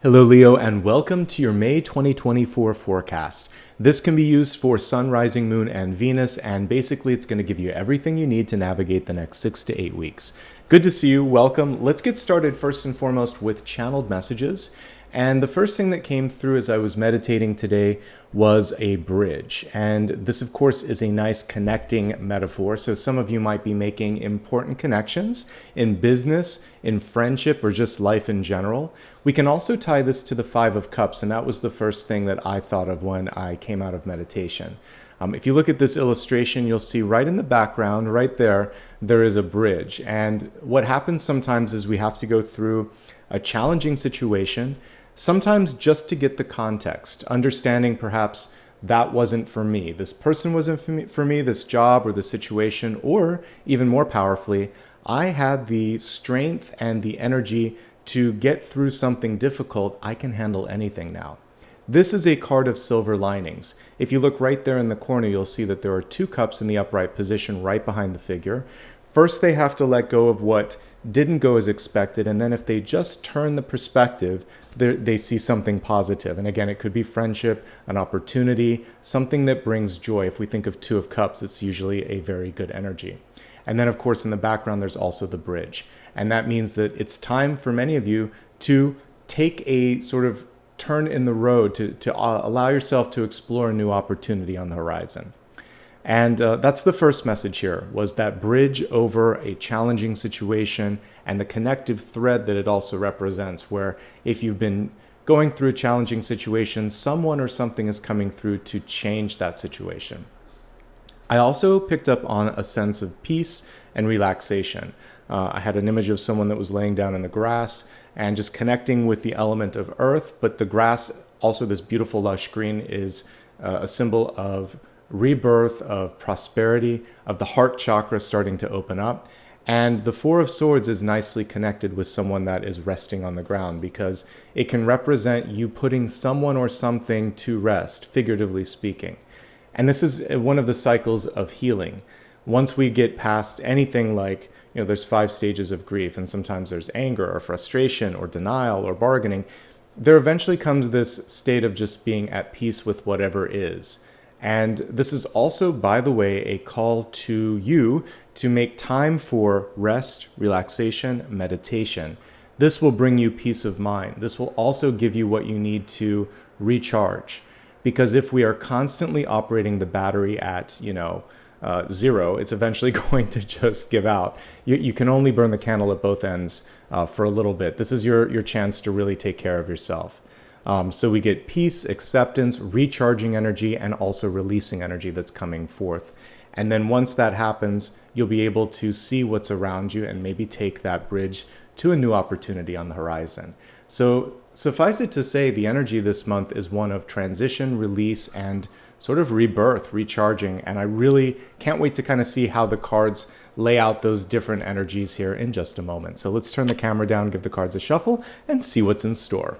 Hello, Leo, and welcome to your May 2024 forecast. This can be used for Sun, Rising, Moon, and Venus, and basically it's going to give you everything you need to navigate the next 6 to 8 weeks. Good to see you. Welcome. Let's get started first and foremost with channeled messages. And the first thing that came through as I was meditating today was a bridge. And this, of course, is a nice connecting metaphor. So some of you might be making important connections in business, in friendship, or just life in general. We can also tie this to the Five of Cups, and that was the first thing that I thought of when I came out of meditation. If you look at this illustration, you'll see right in the background, right there, there is a bridge. And what happens sometimes is we have to go through a challenging situation, sometimes just to get the context, understanding perhaps that wasn't for me. This person wasn't for me, this job or the situation, or even more powerfully, I had the strength and the energy to get through something difficult. I can handle anything now. This is a card of silver linings. If you look right there in the corner, you'll see that there are two cups in the upright position right behind the figure. First, they have to let go of what didn't go as expected, and then if they just turn the perspective, they see something positive. And again, it could be friendship, an opportunity, something that brings joy. If we think of Two of Cups, it's usually a very good energy. And then, of course, in the background, there's also the bridge. And that means that it's time for many of you to take a sort of turn in the road, to allow yourself to explore a new opportunity on the horizon. And that's the first message here, was that bridge over a challenging situation and the connective thread that it also represents, where if you've been going through a challenging situation, someone or something is coming through to change that situation. I also picked up on a sense of peace and relaxation. I had an image of someone that was laying down in the grass and just connecting with the element of earth, but the grass, also this beautiful lush green, is a symbol of rebirth, of prosperity, of the heart chakra starting to open up. And the Four of Swords is nicely connected with someone that is resting on the ground, because it can represent you putting someone or something to rest, figuratively speaking. And this is one of the cycles of healing. Once we get past anything like, there's 5 stages of grief, and sometimes there's anger or frustration or denial or bargaining, there eventually comes this state of just being at peace with whatever is. And this is also, by the way, a call to you to make time for rest, relaxation, meditation. This will bring you peace of mind. This will also give you what you need to recharge. Because if we are constantly operating the battery at, 0, it's eventually going to just give out. You can only burn the candle at both ends for a little bit. This is your chance to really take care of yourself. So we get peace, acceptance, recharging energy, and also releasing energy that's coming forth. And then once that happens, you'll be able to see what's around you and maybe take that bridge to a new opportunity on the horizon. So suffice it to say, the energy this month is one of transition, release, and sort of rebirth, recharging. And I really can't wait to kind of see how the cards lay out those different energies here in just a moment. So let's turn the camera down, give the cards a shuffle, and see what's in store.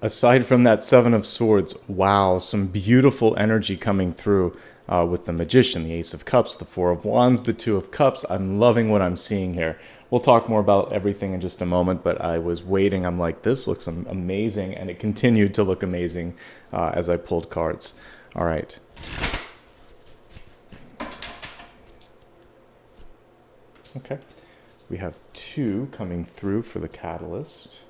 Aside from that Seven of Swords, wow, some beautiful energy coming through with the Magician, the Ace of Cups, the Four of Wands, the Two of Cups. I'm loving what I'm seeing here. We'll talk more about everything in just a moment, but I was waiting. I'm like, this looks amazing, and it continued to look amazing as I pulled cards. All right. Okay. We have 2 coming through for the Catalyst.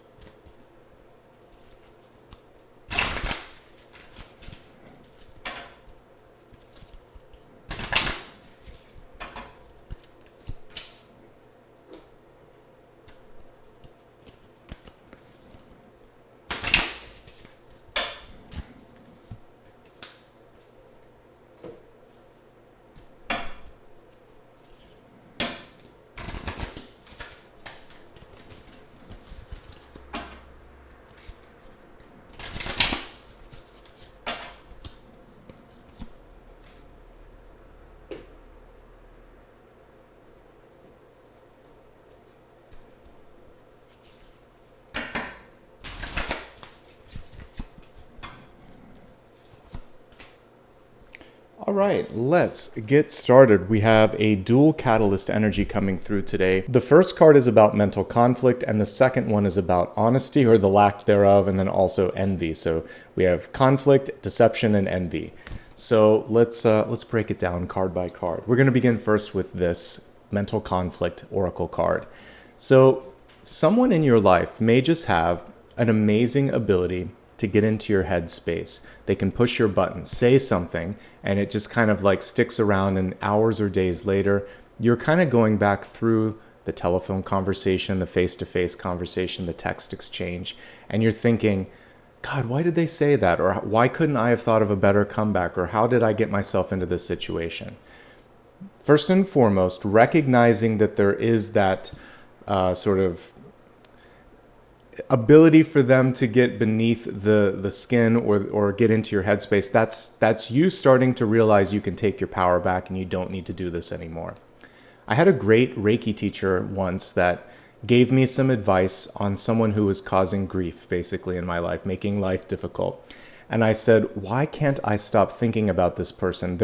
right, let's get started. We have a dual catalyst energy coming through today. The first card is about mental conflict, and the second one is about honesty or the lack thereof, and then also envy. So we have conflict, deception, and envy. So let's break it down card by card. We're going to begin first with this mental conflict oracle card. So someone in your life may just have an amazing ability to get into your head space. They can push your button, say something, and it just kind of like sticks around, and hours or days later, you're kind of going back through the telephone conversation, the face-to-face conversation, the text exchange, and you're thinking, God, why did they say that? Or why couldn't I have thought of a better comeback? Or how did I get myself into this situation? First and foremost, recognizing that there is that sort of ability for them to get beneath the skin or get into your headspace, that's you starting to realize you can take your power back and you don't need to do this anymore. I had a great Reiki teacher once that gave me some advice on someone who was causing grief basically in my life, making life difficult. And I said, why can't I stop thinking about this person?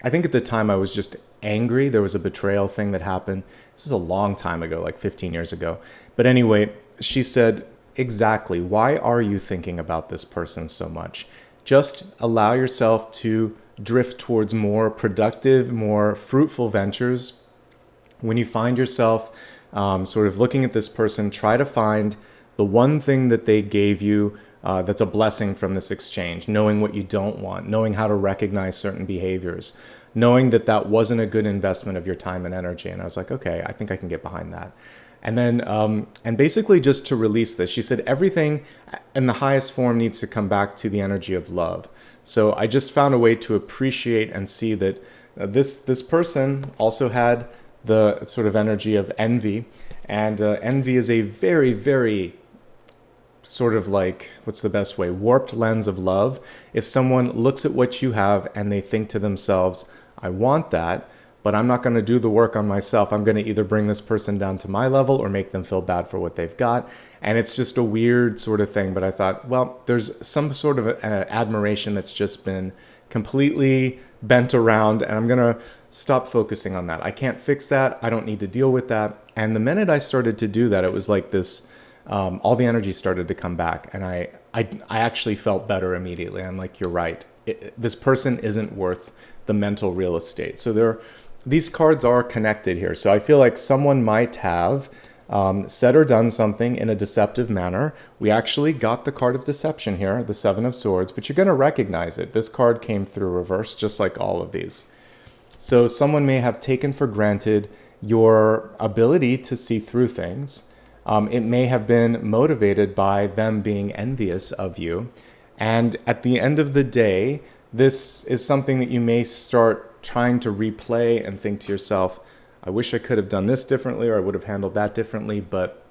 I think at the time I was just angry. There was a betrayal thing that happened. This was a long time ago, like 15 years ago. But anyway, she said, exactly, why are you thinking about this person so much? Just allow yourself to drift towards more productive, more fruitful ventures. When you find yourself sort of looking at this person, try to find the one thing that they gave you that's a blessing from this exchange, knowing what you don't want, knowing how to recognize certain behaviors, knowing that that wasn't a good investment of your time and energy. And I was like, okay, I think I can get behind that. And then, and basically just to release this, she said everything in the highest form needs to come back to the energy of love. So I just found a way to appreciate and see that this person also had the sort of energy of envy. And envy is a very, very sort of like, what's the best way? Warped lens of love. If someone looks at what you have and they think to themselves, I want that, but I'm not going to do the work on myself. I'm going to either bring this person down to my level or make them feel bad for what they've got. And it's just a weird sort of thing. But I thought, well, there's some sort of admiration that's just been completely bent around, and I'm going to stop focusing on that. I can't fix that. I don't need to deal with that. And the minute I started to do that, it was like this, all the energy started to come back. And I actually felt better immediately. I'm like, you're right. This person isn't worth the mental real estate. So these cards are connected here. So I feel like someone might have said or done something in a deceptive manner. We actually got the card of deception here, the Seven of Swords, but you're going to recognize it. This card came through reverse, just like all of these. So someone may have taken for granted your ability to see through things. It may have been motivated by them being envious of you. And at the end of the day, this is something that you may start trying to replay and think to yourself, I wish I could have done this differently, or I would have handled that differently, but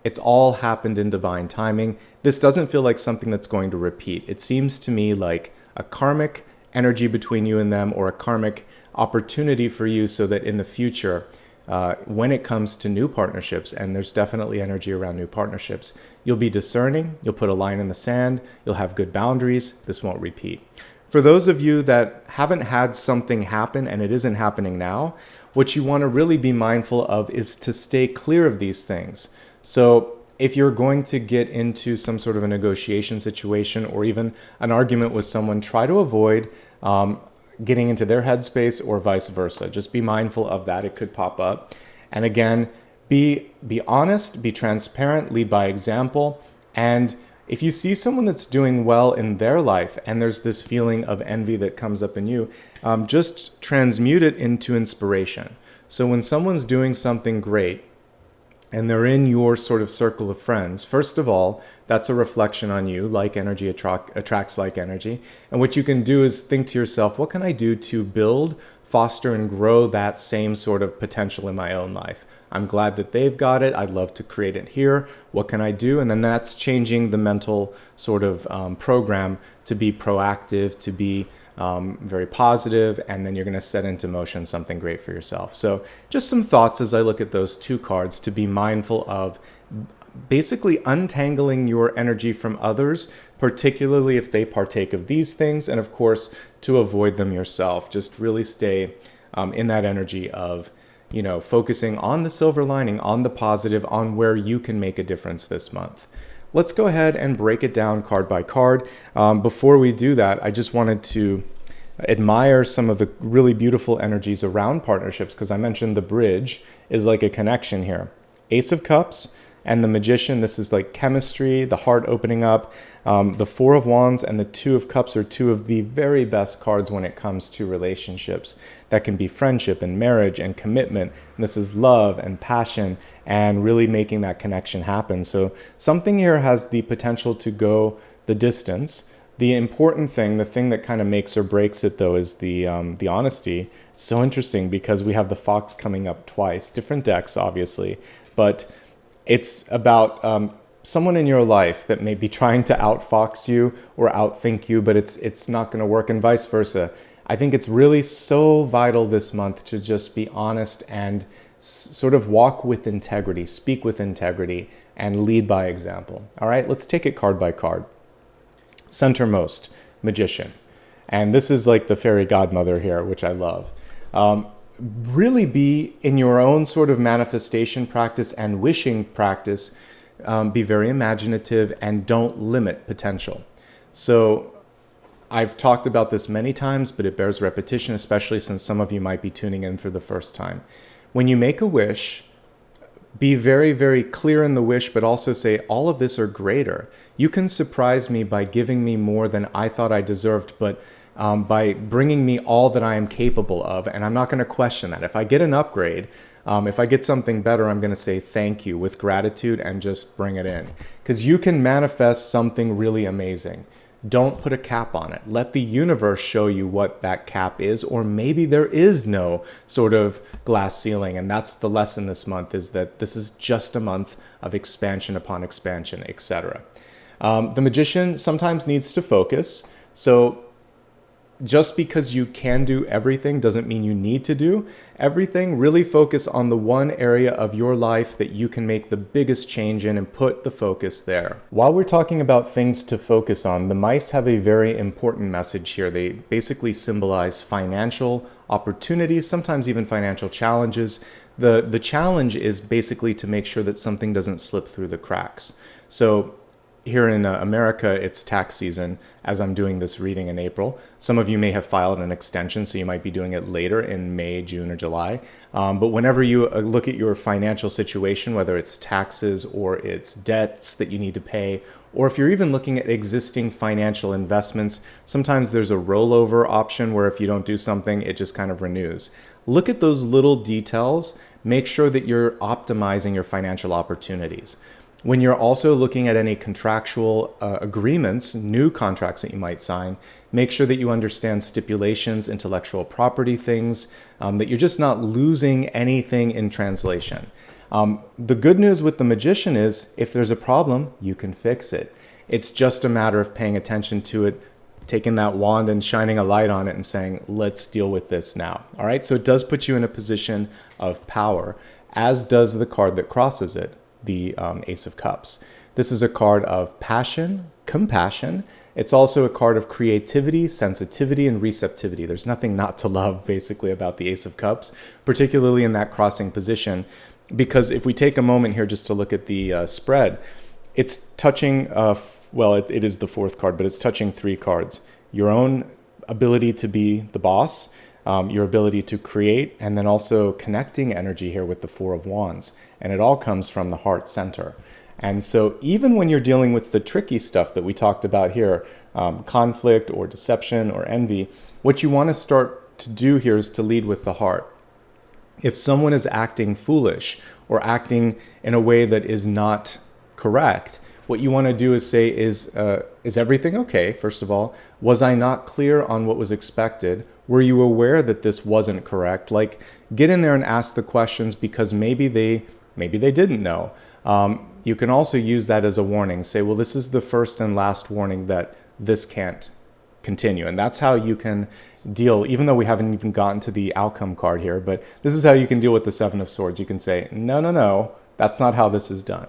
it's all happened in divine timing. This doesn't feel like something that's going to repeat. It seems to me like a karmic energy between you and them, or a karmic opportunity for you, so that in the future, when it comes to new partnerships, and there's definitely energy around new partnerships, you'll be discerning, you'll put a line in the sand, you'll have good boundaries, this won't repeat. For those of you that haven't had something happen and it isn't happening now, what you want to really be mindful of is to stay clear of these things. So if you're going to get into some sort of a negotiation situation or even an argument with someone, try to avoid getting into their headspace or vice versa. Just be mindful of that. It could pop up. And again, be honest, be transparent, lead by example. And if you see someone that's doing well in their life and there's this feeling of envy that comes up in you, just transmute it into inspiration. So when someone's doing something great and they're in your sort of circle of friends, first of all, that's a reflection on you. Like energy attracts like energy. And what you can do is think to yourself, what can I do to build, foster, and grow that same sort of potential in my own life? I'm glad that they've got it. I'd love to create it here. What can I do? And then that's changing the mental sort of program to be proactive, to be very positive, and then you're going to set into motion something great for yourself. So just some thoughts as I look at those two cards, to be mindful of basically untangling your energy from others particularly if they partake of these things, and of course, to avoid them yourself. Just really stay in that energy of, focusing on the silver lining, on the positive, on where you can make a difference this month. Let's go ahead and break it down card by card. Before we do that, I just wanted to admire some of the really beautiful energies around partnerships, because I mentioned the bridge is like a connection here. Ace of Cups and the Magician, this is like chemistry, the heart opening up. The Four of Wands and the Two of Cups are two of the very best cards when it comes to relationships. That can be friendship and marriage and commitment. And this is love and passion and really making that connection happen. So something here has the potential to go the distance. The important thing, the thing that kind of makes or breaks it though, is the honesty. It's so interesting because we have the Fox coming up twice, different decks obviously, but it's about someone in your life that may be trying to outfox you or outthink you, but it's not going to work, and vice versa. I think it's really so vital this month to just be honest and sort of walk with integrity, speak with integrity, and lead by example. All right, let's take it card by card. Centermost, Magician. And this is like the fairy godmother here, which I love. Really be in your own sort of manifestation practice and wishing practice. Be very imaginative and don't limit potential. So I've talked about this many times, but it bears repetition, especially since some of you might be tuning in for the first time. When you make a wish, be very, very clear in the wish, but also say, all of this or greater. You can surprise me by giving me more than I thought I deserved, but by bringing me all that I am capable of. And I'm not going to question that. If I get an upgrade, if I get something better, I'm going to say thank you with gratitude and just bring it in. Because you can manifest something really amazing. Don't put a cap on it. Let the universe show you what that cap is, or maybe there is no sort of glass ceiling. And that's the lesson this month, is that this is just a month of expansion upon expansion, etc. The Magician sometimes needs to focus. So just because you can do everything doesn't mean you need to do everything. Really focus on the one area of your life that you can make the biggest change in and put the focus there. While we're talking about things to focus on, the mice have a very important message here. They basically symbolize financial opportunities, sometimes even financial challenges. The challenge is basically to make sure that something doesn't slip through the cracks. So here in America, it's tax season as I'm doing this reading in April. Some of you may have filed an extension, so you might be doing it later in May, June, or July. But whenever you look at your financial situation, whether it's taxes or it's debts that you need to pay, or if you're even looking at existing financial investments, sometimes there's a rollover option where if you don't do something, it just kind of renews. Look at those little details. Make sure that you're optimizing your financial opportunities. When you're also looking at any contractual agreements, new contracts that you might sign, make sure that you understand stipulations, intellectual property things, that you're just not losing anything in translation. The good news with the Magician is if there's a problem, you can fix it. It's just a matter of paying attention to it, taking that wand and shining a light on it and saying, let's deal with this now. All right, so it does put you in a position of power, as does the card that crosses it, the Ace of Cups. This is a card of passion, compassion. It's also a card of creativity, sensitivity, and receptivity. There's nothing not to love, basically, about the Ace of Cups, particularly in that crossing position. Because if we take a moment here just to look at the spread, it's touching, it is the fourth card, but it's touching three cards. Your own ability to be the boss, your ability to create, and then also connecting energy here with the Four of Wands. And it all comes from the heart center. And so even when you're dealing with the tricky stuff that we talked about here, conflict or deception or envy, what you want to start to do here is to lead with the heart. If someone is acting foolish or acting in a way that is not correct, what you want to do is say, is everything okay? First of all, was I not clear on what was expected? Were you aware that this wasn't correct? Like, get in there and ask the questions, because maybe they didn't know. You can also use that as a warning. Say, well, this is the first and last warning that this can't continue. And that's how you can deal, even though we haven't even gotten to the outcome card here, but this is how you can deal with the Seven of Swords. You can say, no, that's not how this is done.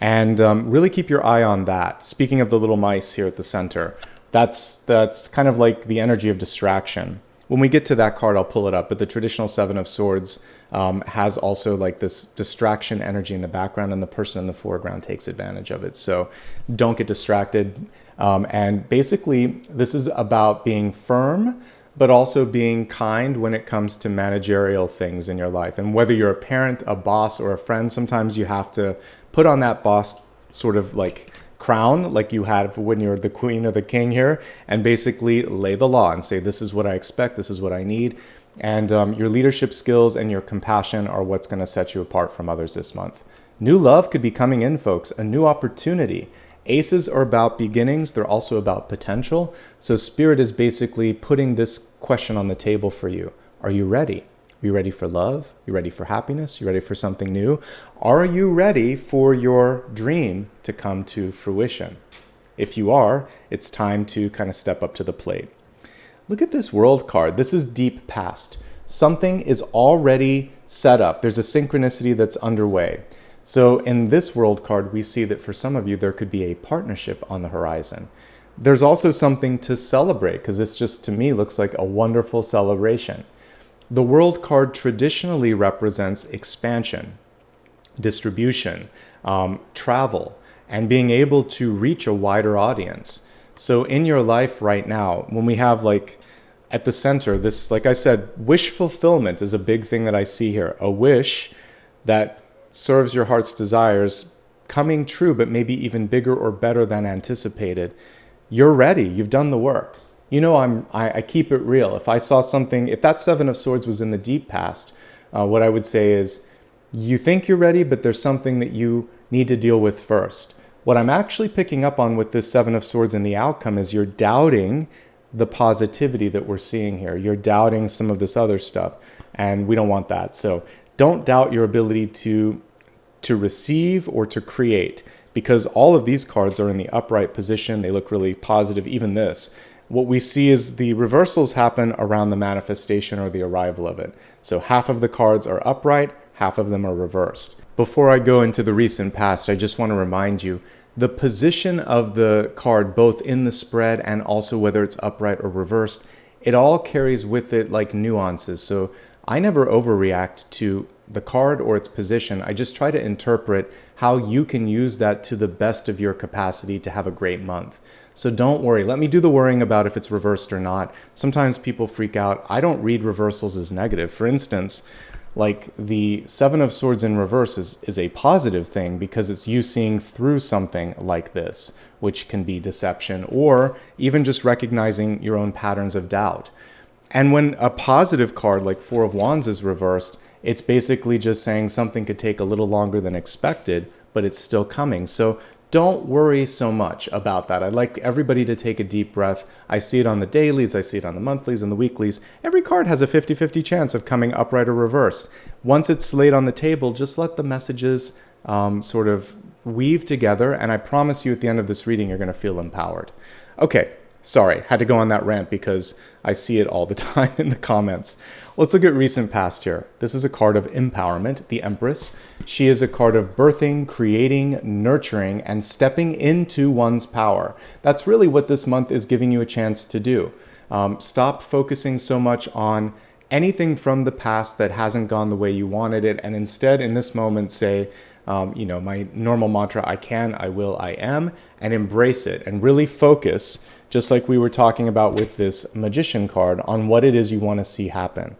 And really keep your eye on that. Speaking of the little mice here at the center, that's kind of like the energy of distraction. When we get to that card, I'll pull it up, but the traditional Seven of Swords has also like this distraction energy in the background, and the person in the foreground takes advantage of it. So don't get distracted. And basically, this is about being firm, but also being kind when it comes to managerial things in your life. And whether you're a parent, a boss, or a friend, sometimes you have to put on that boss sort of like crown like you had when you're the queen or the king here, and basically lay the law and say, this is what I expect, this is what I need. And your leadership skills and your compassion are what's going to set you apart from others this month. New love could be coming in, folks, a new opportunity. Aces are about beginnings. They're also about potential. So Spirit is basically putting this question on the table for you. Are you ready? Are you ready for love? Are you ready for happiness? Are you ready for something new? Are you ready for your dream to come to fruition? If you are, it's time to kind of step up to the plate. Look at this World card. This is deep past. Something is already set up. There's a synchronicity that's underway. So in this World card, we see that for some of you, there could be a partnership on the horizon. There's also something to celebrate, because this just, to me, looks like a wonderful celebration. The World card traditionally represents expansion, distribution, travel, and being able to reach a wider audience. So in your life right now, when we have like at the center, this, like I said, wish fulfillment is a big thing that I see here. A wish that serves your heart's desires coming true, but maybe even bigger or better than anticipated. You're ready. You've done the work. You know, I keep it real. If I saw something, if that Seven of Swords was in the deep past, what I would say is, you think you're ready, but there's something that you need to deal with first. What I'm actually picking up on with this Seven of Swords and the outcome is you're doubting the positivity that we're seeing here. You're doubting some of this other stuff, and we don't want that. So don't doubt your ability to receive or to create, because all of these cards are in the upright position. They look really positive, even this. What we see is the reversals happen around the manifestation or the arrival of it. So half of the cards are upright, half of them are reversed. Before I go into the recent past, I just want to remind you, the position of the card, both in the spread and also whether it's upright or reversed, it all carries with it like nuances. So I never overreact to the card or its position. I just try to interpret how you can use that to the best of your capacity to have a great month. So don't worry. Let me do the worrying about if it's reversed or not. Sometimes people freak out. I don't read reversals as negative. For instance, like the Seven of Swords in reverse is a positive thing, because it's you seeing through something like this, which can be deception or even just recognizing your own patterns of doubt. And when a positive card like Four of Wands is reversed, it's basically just saying something could take a little longer than expected, but it's still coming. So don't worry so much about that. I'd like everybody to take a deep breath. I see it on the dailies, I see it on the monthlies and the weeklies. Every card has a 50-50 chance of coming upright or reversed. Once it's laid on the table, just let the messages sort of weave together, and I promise you at the end of this reading, you're going to feel empowered. Okay. Sorry, had to go on that rant because I see it all the time in the comments. Let's look at recent past here. This is a card of empowerment, the Empress. She is a card of birthing, creating, nurturing, and stepping into one's power. That's really what this month is giving you a chance to do. Stop focusing so much on anything from the past that hasn't gone the way you wanted it, and instead in this moment say, my normal mantra, I can, I will, I am, and embrace it and really focus, just like we were talking about with this Magician card, on what it is you want to see happen.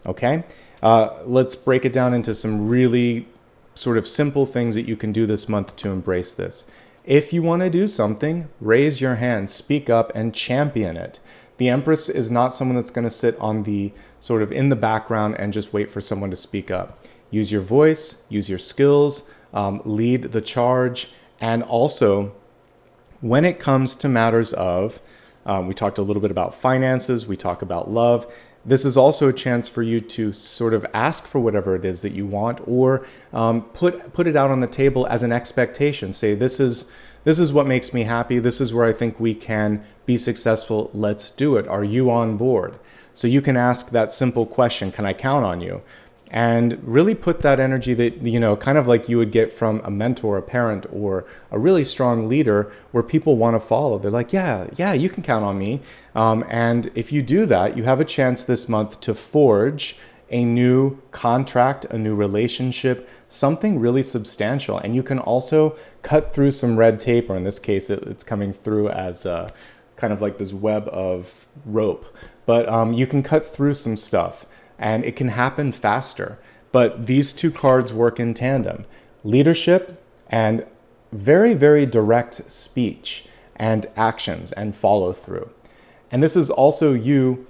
Okay? Let's break it down into some really sort of simple things that you can do this month to embrace this. If you want to do something, raise your hand, speak up, and champion it. The Empress is not someone that's going to sit on the sort of in the background and just wait for someone to speak up. Use your voice, use your skills, lead the charge, and also when it comes to matters of, we talked a little bit about finances, we talk about love. This is also a chance for you to sort of ask for whatever it is that you want, or put it out on the table as an expectation. Say, this is what makes me happy. This is where I think we can be successful. Let's do it. Are you on board? So you can ask that simple question, can I count on you? and really put that energy that, kind of like you would get from a mentor, a parent, or a really strong leader where people want to follow. They're like, yeah, you can count on me. And if you do that, you have a chance this month to forge a new contract, a new relationship, something really substantial. And you can also cut through some red tape, or in this case, it's coming through as kind of like this web of rope. But you can cut through some stuff, and it can happen faster. But these two cards work in tandem: leadership and very, very direct speech and actions and follow through. And this is also you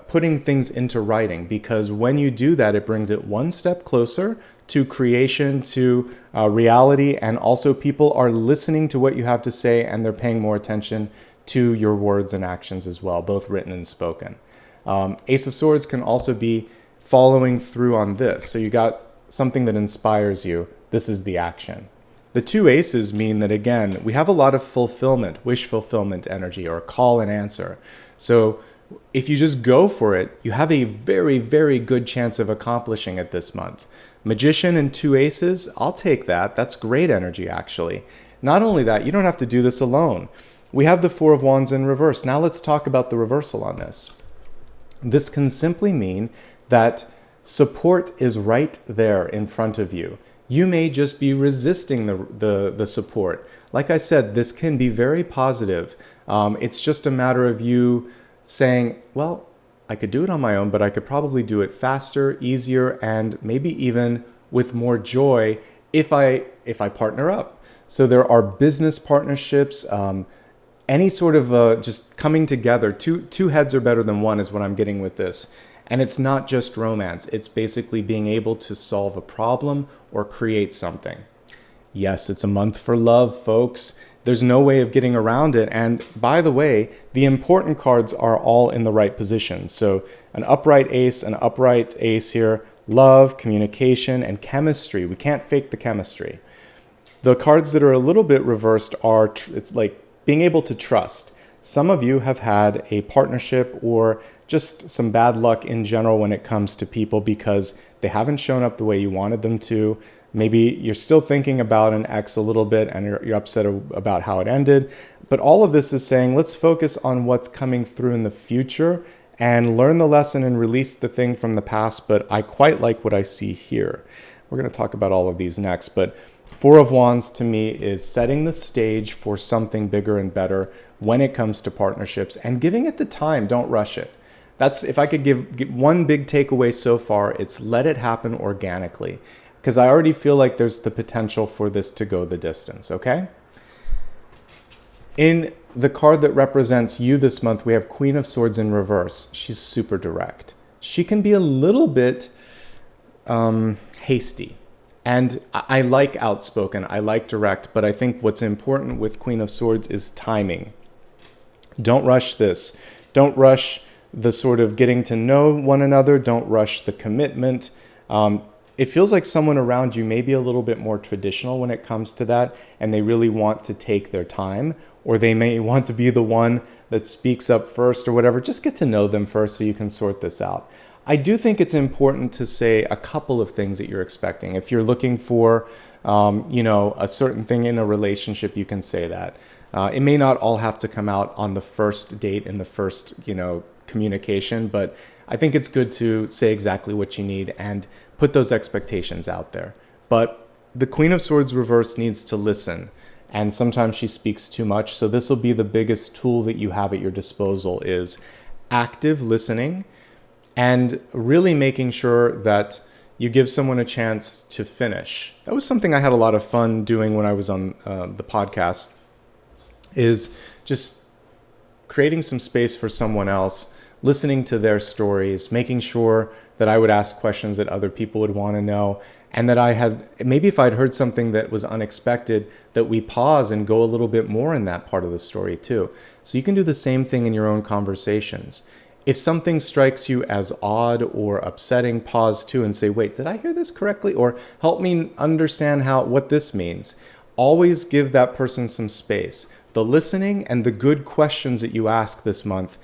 putting things into writing, because when you do that, it brings it one step closer to creation, to reality, and also people are listening to what you have to say, and they're paying more attention to your words and actions as well, both written and spoken. Ace of Swords can also be following through on this. So you got something that inspires you. This is the action. The two aces mean that, again, we have a lot of fulfillment, wish fulfillment energy, or call and answer. So if you just go for it, you have a very, very good chance of accomplishing it this month. Magician and two aces, I'll take that. That's great energy, actually. Not only that, you don't have to do this alone. We have the Four of Wands in reverse. Now let's talk about the reversal on this. This can simply mean that support is right there in front of you. You may just be resisting the support. Like I said, this can be very positive. It's just a matter of you saying, well, I could do it on my own, but I could probably do it faster, easier, and maybe even with more joy if I partner up. So there are business partnerships, any sort of just coming together. Two heads are better than one is what I'm getting with this. And it's not just romance. It's basically being able to solve a problem or create something. Yes, it's a month for love, folks. There's no way of getting around it. And by the way, the important cards are all in the right position. So an upright ace, here, love, communication, and chemistry. We can't fake the chemistry. The cards that are a little bit reversed are, it's like being able to trust. Some of you have had a partnership or just some bad luck in general when it comes to people because they haven't shown up the way you wanted them to. Maybe you're still thinking about an ex a little bit and you're upset about how it ended. But all of this is saying, let's focus on what's coming through in the future and learn the lesson and release the thing from the past. But I quite like what I see here. We're going to talk about all of these next. But Four of Wands to me is setting the stage for something bigger and better when it comes to partnerships and giving it the time. Don't rush it. That's, if I could give one big takeaway so far, it's let it happen organically. Because I already feel like there's the potential for this to go the distance, okay? In the card that represents you this month, we have Queen of Swords in reverse. She's super direct. She can be a little bit hasty. And I like outspoken, I like direct, but I think what's important with Queen of Swords is timing. Don't rush this. Don't rush the sort of getting to know one another. Don't rush the commitment. It feels like someone around you may be a little bit more traditional when it comes to that, and they really want to take their time, or they may want to be the one that speaks up first or whatever. Just get to know them first so you can sort this out. I do think it's important to say a couple of things that you're expecting. If you're looking for, a certain thing in a relationship, you can say that. It may not all have to come out on the first date in the first, communication, but I think it's good to say exactly what you need and put those expectations out there. But the Queen of Swords reverse needs to listen, and sometimes she speaks too much. So this will be the biggest tool that you have at your disposal, is active listening and really making sure that you give someone a chance to finish. That was something I had a lot of fun doing when I was on the podcast, is just creating some space for someone else, listening to their stories, making sure that I would ask questions that other people would want to know, and that I had, maybe if I'd heard something that was unexpected, that we pause and go a little bit more in that part of the story too. So you can do the same thing in your own conversations. If something strikes you as odd or upsetting, pause too and say, wait, did I hear this correctly? Or help me understand what this means. Always give that person some space. The listening and the good questions that you ask this month,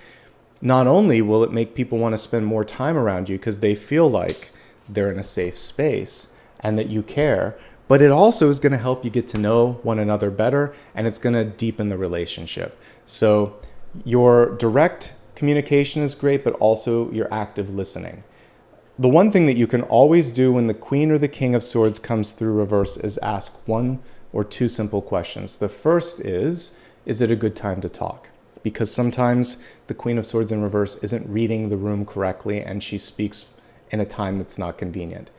not only will it make people want to spend more time around you because they feel like they're in a safe space and that you care. But it also is going to help you get to know one another better, and it's going to deepen the relationship. So your direct communication is great, but also your active listening. The one thing that you can always do when the Queen or the King of Swords comes through reverse is ask one or two simple questions. The first is it a good time to talk? Because sometimes the Queen of Swords in reverse isn't reading the room correctly and she speaks in a time that's not convenient.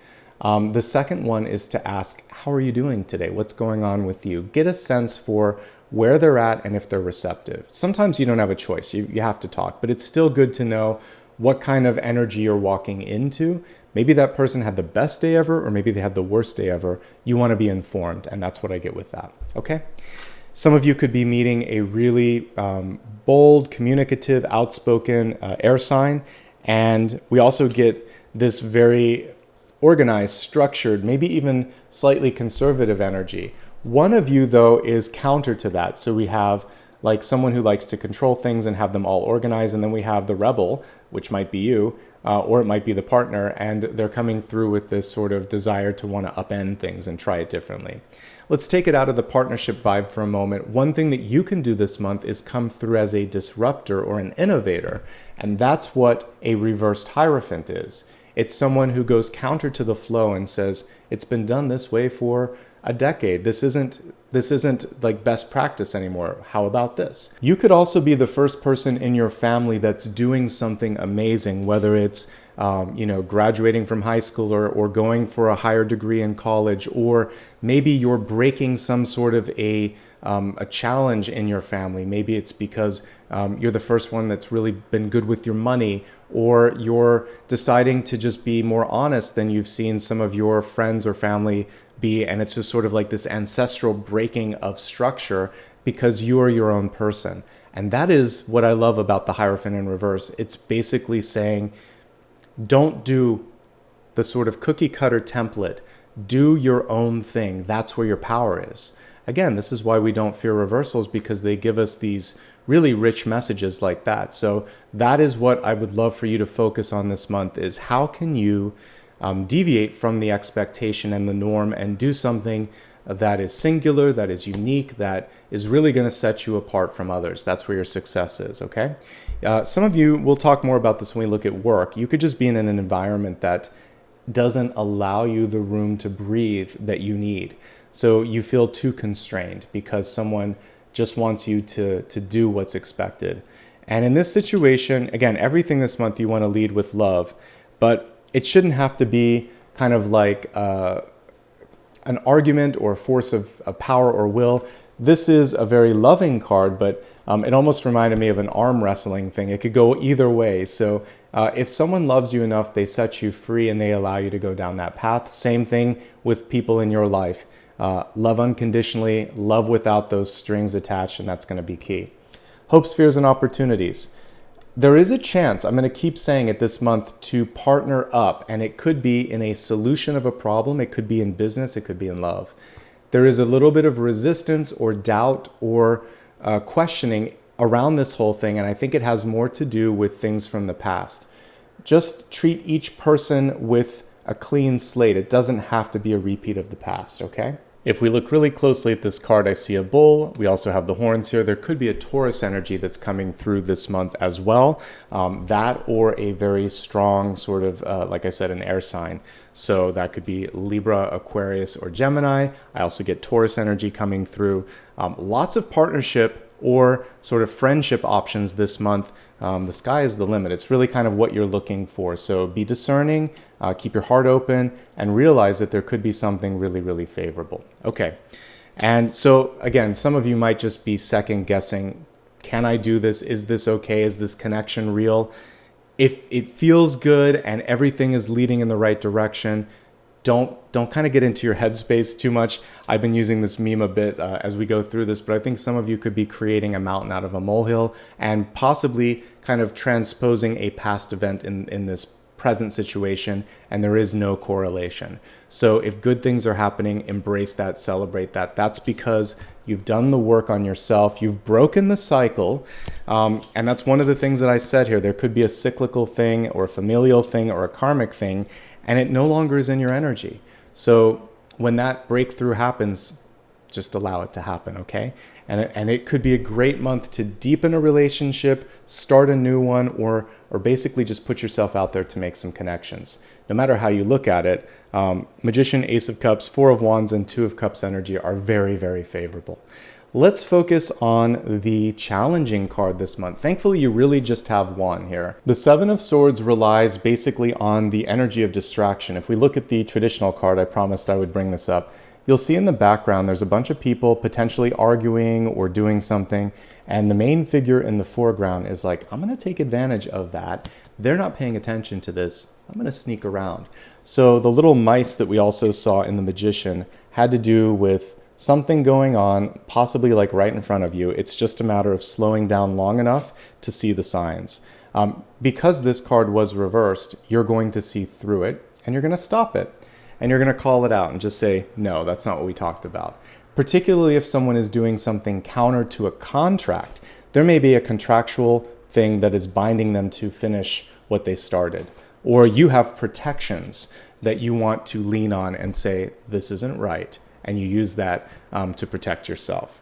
The second one is to ask, how are you doing today? What's going on with you? Get a sense for where they're at and if they're receptive. Sometimes you don't have a choice. You have to talk, but it's still good to know what kind of energy you're walking into. Maybe that person had the best day ever, or maybe they had the worst day ever. You want to be informed, and that's what I get with that, okay? Some of you could be meeting a really bold, communicative, outspoken air sign, and we also get this very organized, structured, maybe even slightly conservative energy. One of you, though, is counter to that. So we have like someone who likes to control things and have them all organized, and then we have the rebel, which might be you, or it might be the partner, and they're coming through with this sort of desire to want to upend things and try it differently. Let's take it out of the partnership vibe for a moment. One thing that you can do this month is come through as a disruptor or an innovator, and that's what a reversed Hierophant is. It's someone who goes counter to the flow and says, it's been done this way for a decade. This isn't like best practice anymore. How about this? You could also be the first person in your family that's doing something amazing, whether it's graduating from high school or going for a higher degree in college, or maybe you're breaking some sort of a challenge in your family. Maybe it's because you're the first one that's really been good with your money, or you're deciding to just be more honest than you've seen some of your friends or family be, and it's just sort of like this ancestral breaking of structure because you are your own person. And that is what I love about the Hierophant in reverse. It's basically saying, don't do the sort of cookie cutter template. Do your own thing. That's where your power is. Again, this is why we don't fear reversals, because they give us these really rich messages like that. So that is what I would love for you to focus on this month, is how can you deviate from the expectation and the norm and do something that is singular, that is unique, that is really going to set you apart from others. That's where your success is, okay? Some of you, we'll talk more about this when we look at work. You could just be in an environment that doesn't allow you the room to breathe that you need. So you feel too constrained because someone just wants you to do what's expected. And in this situation, again, everything this month you want to lead with love, but it shouldn't have to be kind of like an argument or a force of power or will. This is a very loving card, but it almost reminded me of an arm wrestling thing. It could go either way. So if someone loves you enough, they set you free and they allow you to go down that path. Same thing with people in your life. Love unconditionally, love without those strings attached, and that's going to be key. Hopes, fears, and opportunities. There is a chance, I'm going to keep saying it this month, to partner up, and it could be in a solution of a problem. It could be in business. It could be in love. There is a little bit of resistance or doubt or questioning around this whole thing, and I think it has more to do with things from the past. Just treat each person with a clean slate. It doesn't have to be a repeat of the past, okay? If we look really closely at this card, I see a bull. We also have the horns here. There could be a Taurus energy that's coming through this month as well. That or a very strong sort of, like I said, an air sign. So that could be Libra, Aquarius, or Gemini. I also get Taurus energy coming through. Lots of partnership or sort of friendship options this month. The sky is the limit. It's really kind of what you're looking for. So be discerning, keep your heart open, and realize that there could be something really, really favorable. Okay. And so again, some of you might just be second guessing, can I do this? Is this okay? Is this connection real? If it feels good and everything is leading in the right direction, don't kind of get into your headspace too much. I've been using this meme a bit as we go through this, but I think some of you could be creating a mountain out of a molehill and possibly kind of transposing a past event in this present situation, and there is no correlation. So if good things are happening, embrace that, celebrate that. That's because you've done the work on yourself, you've broken the cycle, and that's one of the things that I said here. There could be a cyclical thing or a familial thing or a karmic thing, and it no longer is in your energy. So when that breakthrough happens, just allow it to happen, okay? And it could be a great month to deepen a relationship, start a new one, or basically just put yourself out there to make some connections. No matter how you look at it, Magician, Ace of Cups, Four of Wands, and Two of Cups energy are very, very favorable. Let's focus on the challenging card this month. Thankfully, you really just have one here. The Seven of Swords relies basically on the energy of distraction. If we look at the traditional card, I promised I would bring this up. You'll see in the background there's a bunch of people potentially arguing or doing something, and the main figure in the foreground is like, I'm going to take advantage of that. They're not paying attention to this. I'm going to sneak around. So the little mice that we also saw in the Magician had to do with something going on, possibly like right in front of you. It's just a matter of slowing down long enough to see the signs. Because this card was reversed, you're going to see through it, and you're going to stop it. And you're going to call it out and just say, no, that's not what we talked about. Particularly if someone is doing something counter to a contract. There may be a contractual thing that is binding them to finish what they started. Or you have protections that you want to lean on and say, this isn't right. And you use that to protect yourself.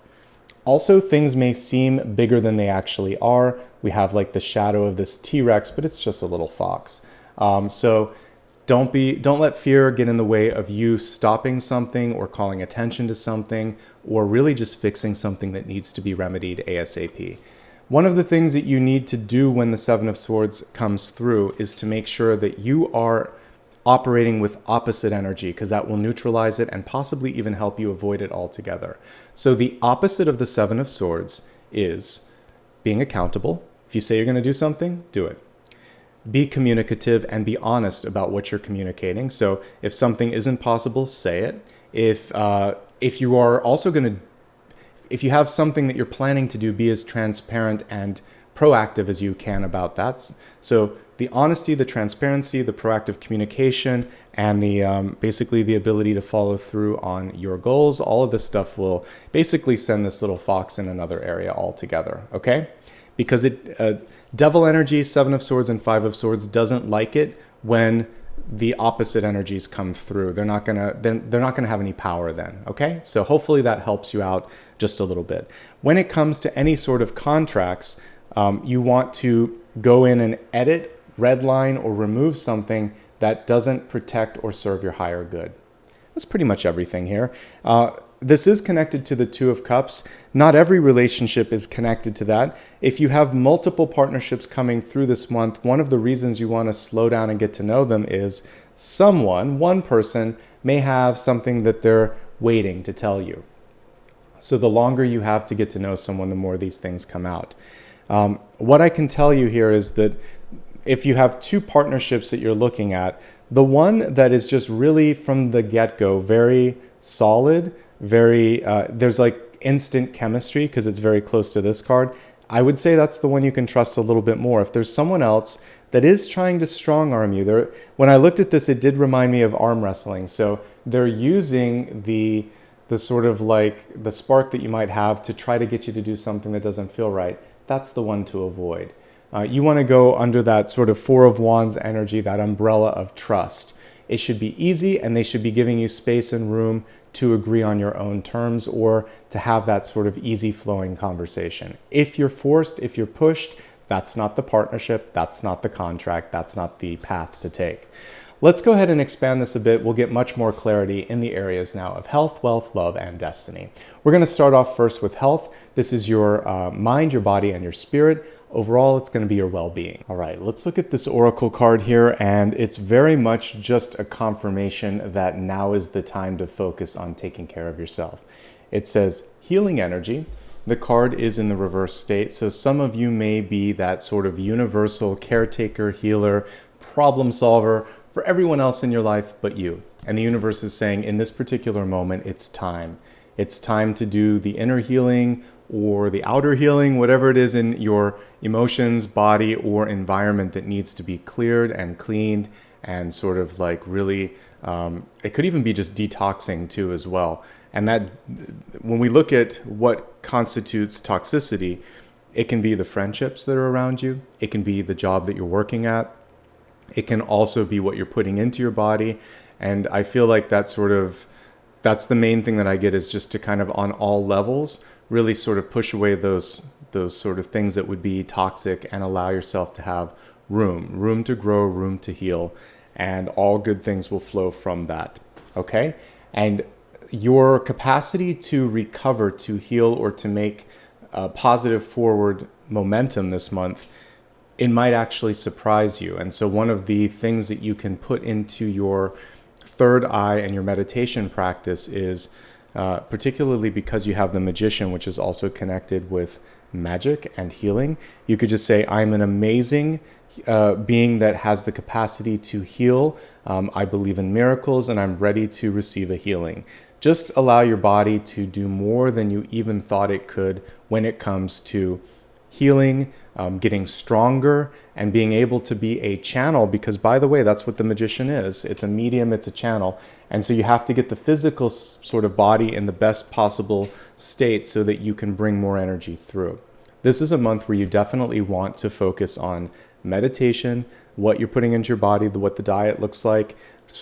Also, things may seem bigger than they actually are. We have like the shadow of this T-Rex, but it's just a little fox. So don't let fear get in the way of you stopping something or calling attention to something or really just fixing something that needs to be remedied ASAP. One of the things that you need to do when the Seven of Swords comes through is to make sure that you are operating with opposite energy, because that will neutralize it and possibly even help you avoid it altogether. So the opposite of the Seven of Swords is being accountable. If you say you're going to do something, do it. Be communicative and be honest about what you're communicating. So if something isn't possible, say it. If you are also going to, if you have something that you're planning to do, be as transparent and proactive as you can about that. So the honesty, the transparency, the proactive communication, and the basically the ability to follow through on your goals, all of this stuff will basically send this little fox in another area altogether, okay? Because devil energy, Seven of Swords and Five of Swords doesn't like it when the opposite energies come through. They're not gonna have any power then, okay? So hopefully that helps you out just a little bit. When it comes to any sort of contracts, you want to go in and edit, redline, or remove something that doesn't protect or serve your higher good. That's pretty much everything here. This is connected to the Two of Cups. Not every relationship is connected to that. If you have multiple partnerships coming through this month, one of the reasons you want to slow down and get to know them is one person may have something that they're waiting to tell you. So the longer you have to get to know someone, the more these things come out. What I can tell you here is that if you have two partnerships that you're looking at, the one that is just really from the get-go very solid, there's like instant chemistry because it's very close to this card, I would say that's the one you can trust a little bit more. If there's someone else that is trying to strong arm you, when I looked at this, it did remind me of arm wrestling. So they're using the sort of like the spark that you might have to try to get you to do something that doesn't feel right. That's the one to avoid. You want to go under that sort of Four of Wands energy, that umbrella of trust. It should be easy, and they should be giving you space and room to agree on your own terms or to have that sort of easy flowing conversation. If you're forced, if you're pushed, that's not the partnership, that's not the contract, that's not the path to take. Let's go ahead and expand this a bit. We'll get much more clarity in the areas now of health, wealth, love, and destiny. We're going to start off first with health. This is your mind, your body, and your spirit. Overall, it's going to be your well-being. All right, let's look at this oracle card here, and it's very much just a confirmation that now is the time to focus on taking care of yourself. It says healing energy. The card is in the reverse state, so some of you may be that sort of universal caretaker, healer, problem solver for everyone else in your life but you. And the universe is saying, in this particular moment, it's time. It's time to do the inner healing or the outer healing, whatever it is in your emotions, body, or environment that needs to be cleared and cleaned and sort of like really, it could even be just detoxing too as well. And that when we look at what constitutes toxicity, it can be the friendships that are around you. It can be the job that you're working at. It can also be what you're putting into your body. And I feel like that's the main thing that I get, is just to kind of on all levels really sort of push away those sort of things that would be toxic and allow yourself to have room to grow, room to heal, and all good things will flow from that. Okay? And your capacity to recover, to heal, or to make positive forward momentum this month, it might actually surprise you. And so one of the things that you can put into your third eye and your meditation practice is, particularly because you have the magician, which is also connected with magic and healing, you could just say, I'm an amazing being that has the capacity to heal. I believe in miracles and I'm ready to receive a healing. Just allow your body to do more than you even thought it could when it comes to healing, getting stronger, and being able to be a channel, because by the way, that's what the magician is. It's a medium, it's a channel. And so you have to get the physical sort of body in the best possible state so that you can bring more energy through. This is a month where you definitely want to focus on meditation, what you're putting into your body, what the diet looks like,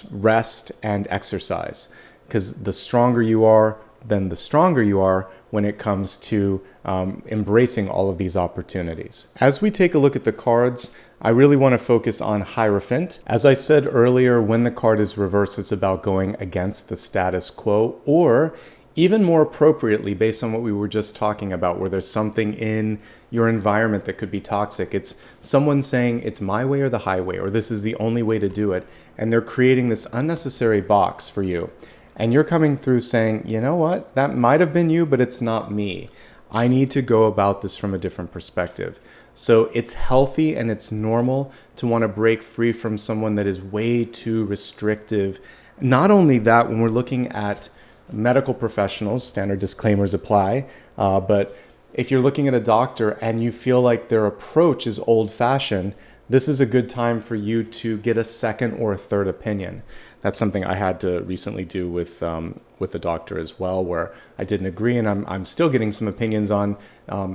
rest, and exercise. Because the stronger you are, then the stronger you are when it comes to embracing all of these opportunities. As we take a look at the cards, I really want to focus on Hierophant. As I said earlier, when the card is reversed, it's about going against the status quo, or even more appropriately, based on what we were just talking about, where there's something in your environment that could be toxic. It's someone saying it's my way or the highway, or this is the only way to do it. And they're creating this unnecessary box for you. And you're coming through saying, you know what, that might have been you, but it's not me. I need to go about this from a different perspective. So it's healthy and it's normal to want to break free from someone that is way too restrictive. Not only that, when we're looking at medical professionals, standard disclaimers apply, but if you're looking at a doctor and you feel like their approach is old-fashioned, this is a good time for you to get a second or a third opinion. That's something I had to recently do with the doctor as well, where I didn't agree, and I'm still getting some opinions on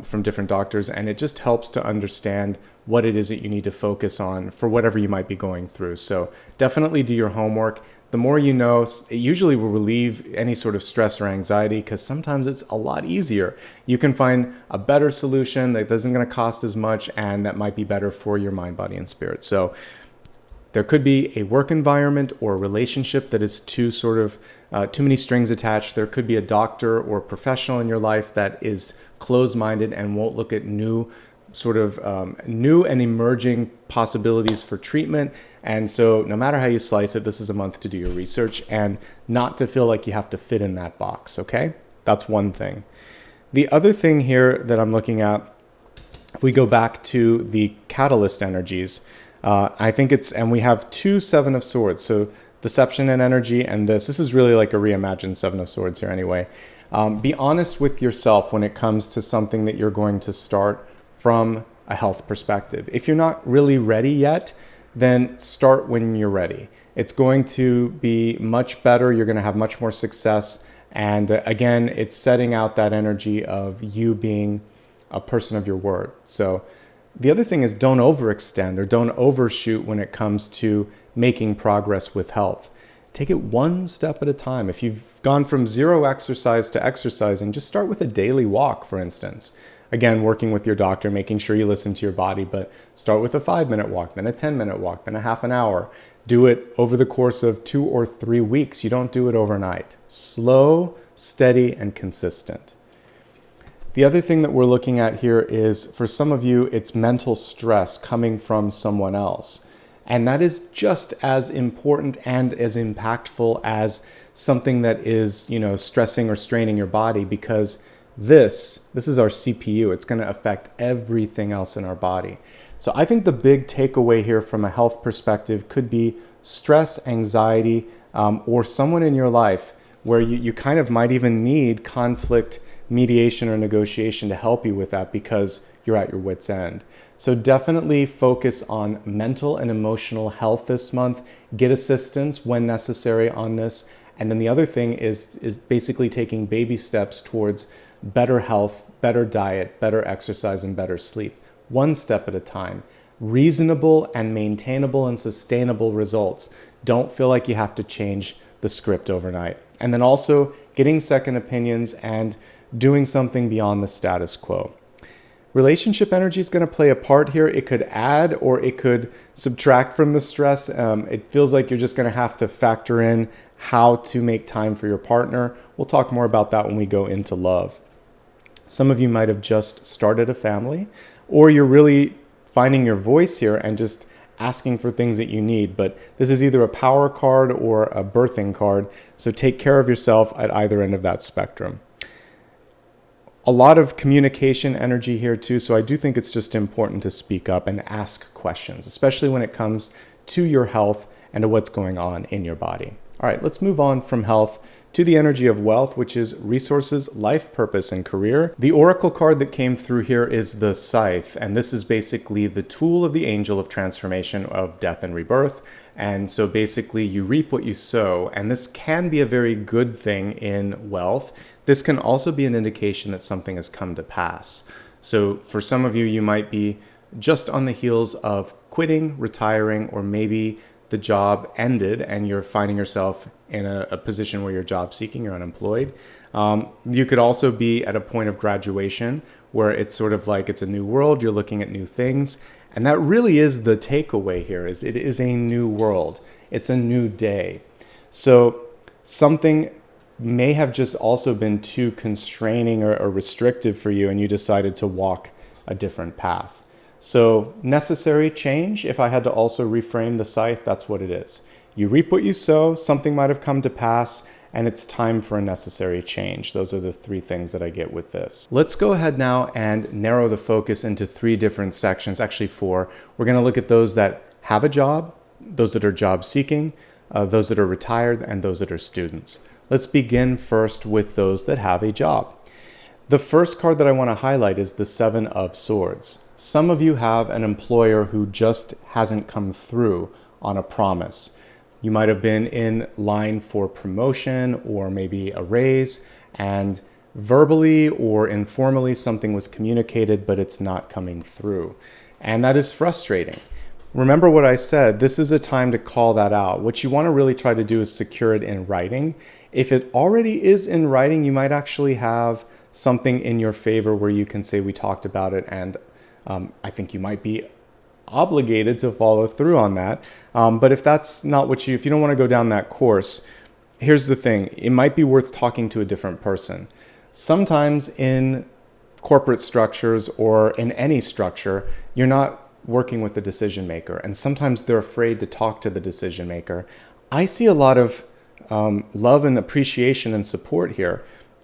from different doctors, and it just helps to understand what it is that you need to focus on for whatever you might be going through. So definitely do your homework. The more you know, it usually will relieve any sort of stress or anxiety, because sometimes it's a lot easier. You can find a better solution that isn't going to cost as much and that might be better for your mind, body, and spirit. So there could be a work environment or a relationship that is too many strings attached. There could be a doctor or a professional in your life that is closed-minded and won't look at new and emerging possibilities for treatment. And so no matter how you slice it, this is a month to do your research and not to feel like you have to fit in that box, okay? That's one thing. The other thing here that I'm looking at, if we go back to the catalyst energies, I think and we have two Seven of Swords, so deception and energy, and this is really like a reimagined Seven of Swords here anyway. Be honest with yourself when it comes to something that you're going to start from a health perspective. If you're not really ready yet, then start when you're ready. It's going to be much better. You're going to have much more success. And again, it's setting out that energy of you being a person of your word. So the other thing is, don't overextend or don't overshoot when it comes to making progress with health. Take it one step at a time. If you've gone from zero exercise to exercising, just start with a daily walk, for instance. Again, working with your doctor, making sure you listen to your body, but start with a 5-minute walk, then a 10-minute walk, then a half an hour. Do it over the course of 2 or 3 weeks. You don't do it overnight. Slow, steady, and consistent. The other thing that we're looking at here is, for some of you, it's mental stress coming from someone else. And that is just as important and as impactful as something that is, stressing or straining your body, because this is our CPU. It's going to affect everything else in our body. So I think the big takeaway here from a health perspective could be stress, anxiety, or someone in your life where you kind of might even need conflict mediation or negotiation to help you with that because you're at your wit's end. So definitely focus on mental and emotional health this month. Get assistance when necessary on this. And then the other thing is basically taking baby steps towards better health, better diet, better exercise, and better sleep. One step at a time. Reasonable and maintainable and sustainable results. Don't feel like you have to change the script overnight. And then also getting second opinions and doing something beyond the status quo. Relationship energy is going to play a part here. It could add or it could subtract from the stress. It feels like you're just going to have to factor in how to make time for your partner. We'll talk more about that when we go into love. Some of you might have just started a family, or you're really finding your voice here and just asking for things that you need. But this is either a power card or a birthing card. So take care of yourself at either end of that spectrum. A lot of communication energy here too, so I do think it's just important to speak up and ask questions, especially when it comes to your health and to what's going on in your body. All right, let's move on from health to the energy of wealth, which is resources, life purpose, and career. The oracle card that came through here is the scythe, and this is basically the tool of the angel of transformation, of death and rebirth. And so basically you reap what you sow, and this can be a very good thing in wealth. This can also be an indication that something has come to pass. So for some of you, you might be just on the heels of quitting, retiring, or maybe the job ended and you're finding yourself in a position where you're job seeking, you're unemployed. You could also be at a point of graduation where it's sort of like it's a new world, you're looking at new things. And that really is the takeaway here, is it is a new world. It's a new day. So something may have just also been too constraining or restrictive for you, and you decided to walk a different path. So necessary change, if I had to also reframe the scythe, that's what it is. You reap what you sow, something might have come to pass, and it's time for a necessary change. Those are the three things that I get with this. Let's go ahead now and narrow the focus into three different sections, actually four. We're gonna look at those that have a job, those that are job seeking, those that are retired, and those that are students. Let's begin first with those that have a job. The first card that I want to highlight is the Seven of Swords. Some of you have an employer who just hasn't come through on a promise. You might have been in line for promotion or maybe a raise, and verbally or informally something was communicated, but it's not coming through. And that is frustrating. Remember what I said, this is a time to call that out. What you want to really try to do is secure it in writing. If it already is in writing, you might actually have something in your favor where you can say, we talked about it, and I think you might be obligated to follow through on that. But if that's not what if you don't want to go down that course, here's the thing. It might be worth talking to a different person. Sometimes in corporate structures or in any structure, you're not working with the decision maker, and sometimes they're afraid to talk to the decision maker. I see a lot of love and appreciation and support here,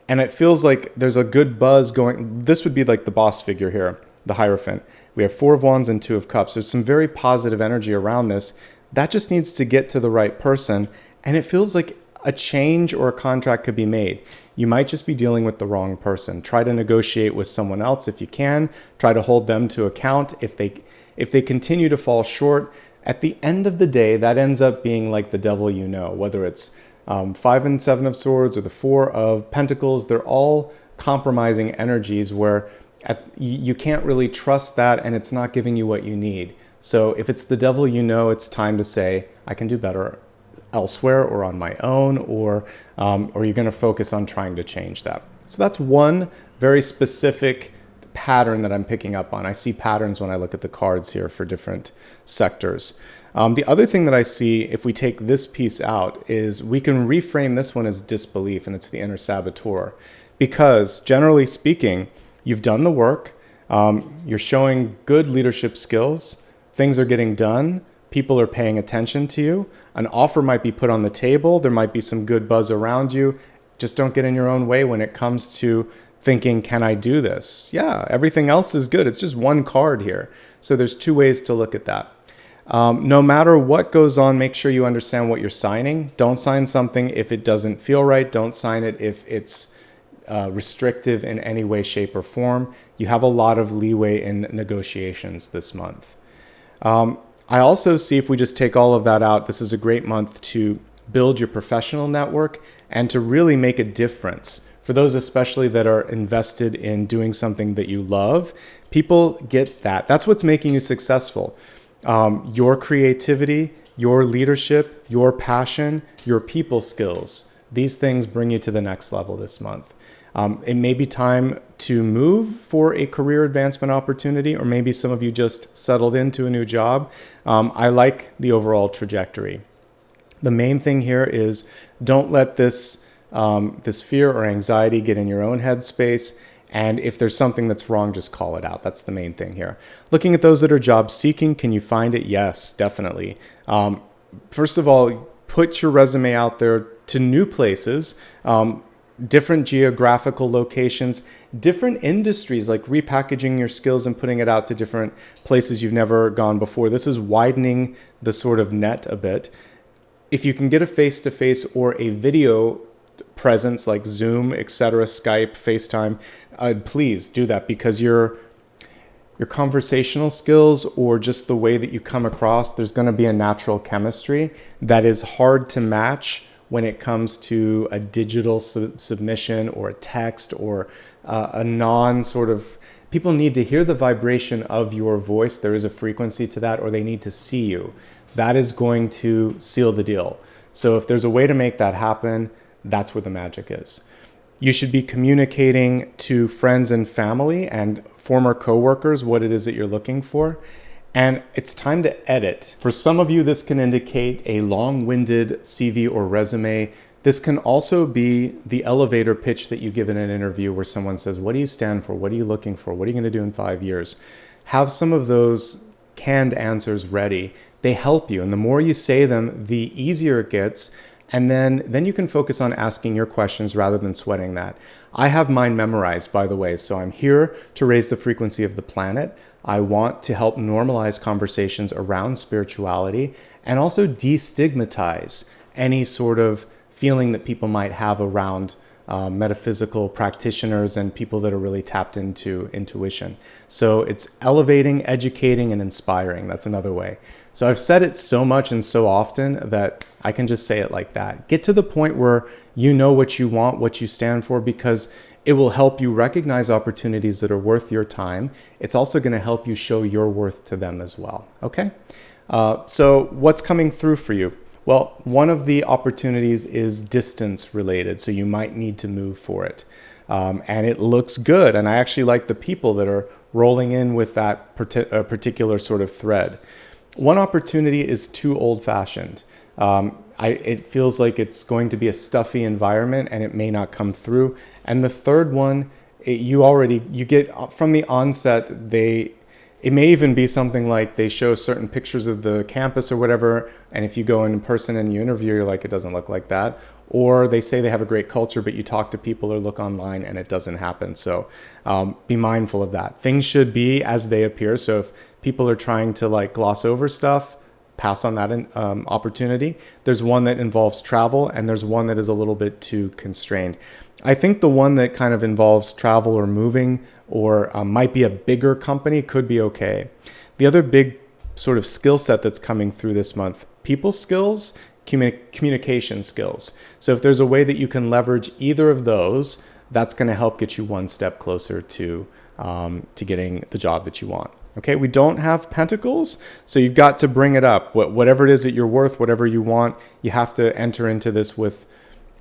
and it feels like there's a good buzz going. This would be like the boss figure here, the Hierophant. We have Four of Wands and Two of Cups. There's some very positive energy around this. That just needs to get to the right person, and it feels like a change or a contract could be made. You might just be dealing with the wrong person. Try to negotiate with someone else if you can. Try to hold them to account. If they continue to fall short, at the end of the day, that ends up being like the devil you know, whether it's Five and Seven of Swords or the Four of Pentacles. They're all compromising energies where you can't really trust that, and it's not giving you what you need. So if it's the devil you know, it's time to say, I can do better elsewhere or on my own, or you're going to focus on trying to change that. So that's one very specific pattern that I'm picking up on. I see patterns when I look at the cards here for different sectors. The other thing that I see, if we take this piece out, is we can reframe this one as disbelief, and it's the inner saboteur. Because generally speaking, you've done the work, you're showing good leadership skills, things are getting done, people are paying attention to you, an offer might be put on the table, there might be some good buzz around you. Just don't get in your own way when it comes to thinking, can I do this? Yeah, everything else is good. It's just one card here. So there's two ways to look at that. No matter what goes on, make sure you understand what you're signing. Don't sign something if it doesn't feel right. Don't sign it if it's restrictive in any way, shape, or form. You have a lot of leeway in negotiations this month. I also see, if we just take all of that out, this is a great month to build your professional network and to really make a difference. For those especially that are invested in doing something that you love, people get that. That's what's making you successful. Your creativity, your leadership, your passion, your people skills. These things bring you to the next level this month. It may be time to move for a career advancement opportunity, or maybe some of you just settled into a new job. I like the overall trajectory. The main thing here is don't let this fear or anxiety get in your own headspace. And if there's something that's wrong, just call it out. That's the main thing here. Looking at those that are job seeking, can you find it? Yes, definitely. First of all, put your resume out there to new places, different geographical locations, different industries, like repackaging your skills and putting it out to different places you've never gone before. This is widening the sort of net a bit. If you can get a face-to-face or a video presence like Zoom, etc., Skype, FaceTime, please do that, because your conversational skills or just the way that you come across, there's going to be a natural chemistry that is hard to match when it comes to a digital submission or a text or a non sort of, people need to hear the vibration of your voice. There is a frequency to that, or they need to see you. That is going to seal the deal. So if there's a way to make that happen, that's where the magic is. You should be communicating to friends and family and former coworkers what it is that you're looking for. And it's time to edit. For some of you, this can indicate a long-winded CV or resume. This can also be the elevator pitch that you give in an interview where someone says, what do you stand for? What are you looking for? What are you going to do in 5 years? Have some of those canned answers ready. They help you. And the more you say them, the easier it gets. And then you can focus on asking your questions rather than sweating that. I have mine memorized, by the way, so I'm here to raise the frequency of the planet. I want to help normalize conversations around spirituality and also destigmatize any sort of feeling that people might have around metaphysical practitioners and people that are really tapped into intuition. So it's elevating, educating, and inspiring. That's another way. So I've said it so much and so often that I can just say it like that. Get to the point where you know what you want, what you stand for, because it will help you recognize opportunities that are worth your time. It's also going to help you show your worth to them as well. Okay? So what's coming through for you? Well, one of the opportunities is distance related, so you might need to move for it. And it looks good, and I actually like the people that are rolling in with that particular sort of thread. One opportunity is too old-fashioned. It feels like it's going to be a stuffy environment and it may not come through. And the third one, you get from the onset, it may even be something like they show certain pictures of the campus or whatever, and if you go in person and you interview, you're like, it doesn't look like that. Or they say they have a great culture, but you talk to people or look online and it doesn't happen. So be mindful of that. Things should be as they appear. So if people are trying to like gloss over stuff, pass on that opportunity. There's one that involves travel, and there's one that is a little bit too constrained. I think the one that kind of involves travel or moving or might be a bigger company could be okay. The other big sort of skill set that's coming through this month, people skills, communication skills. So if there's a way that you can leverage either of those, that's going to help get you one step closer to getting the job that you want. Okay, we don't have pentacles, so you've got to bring it up. Whatever it is that you're worth, whatever you want, you have to enter into this with,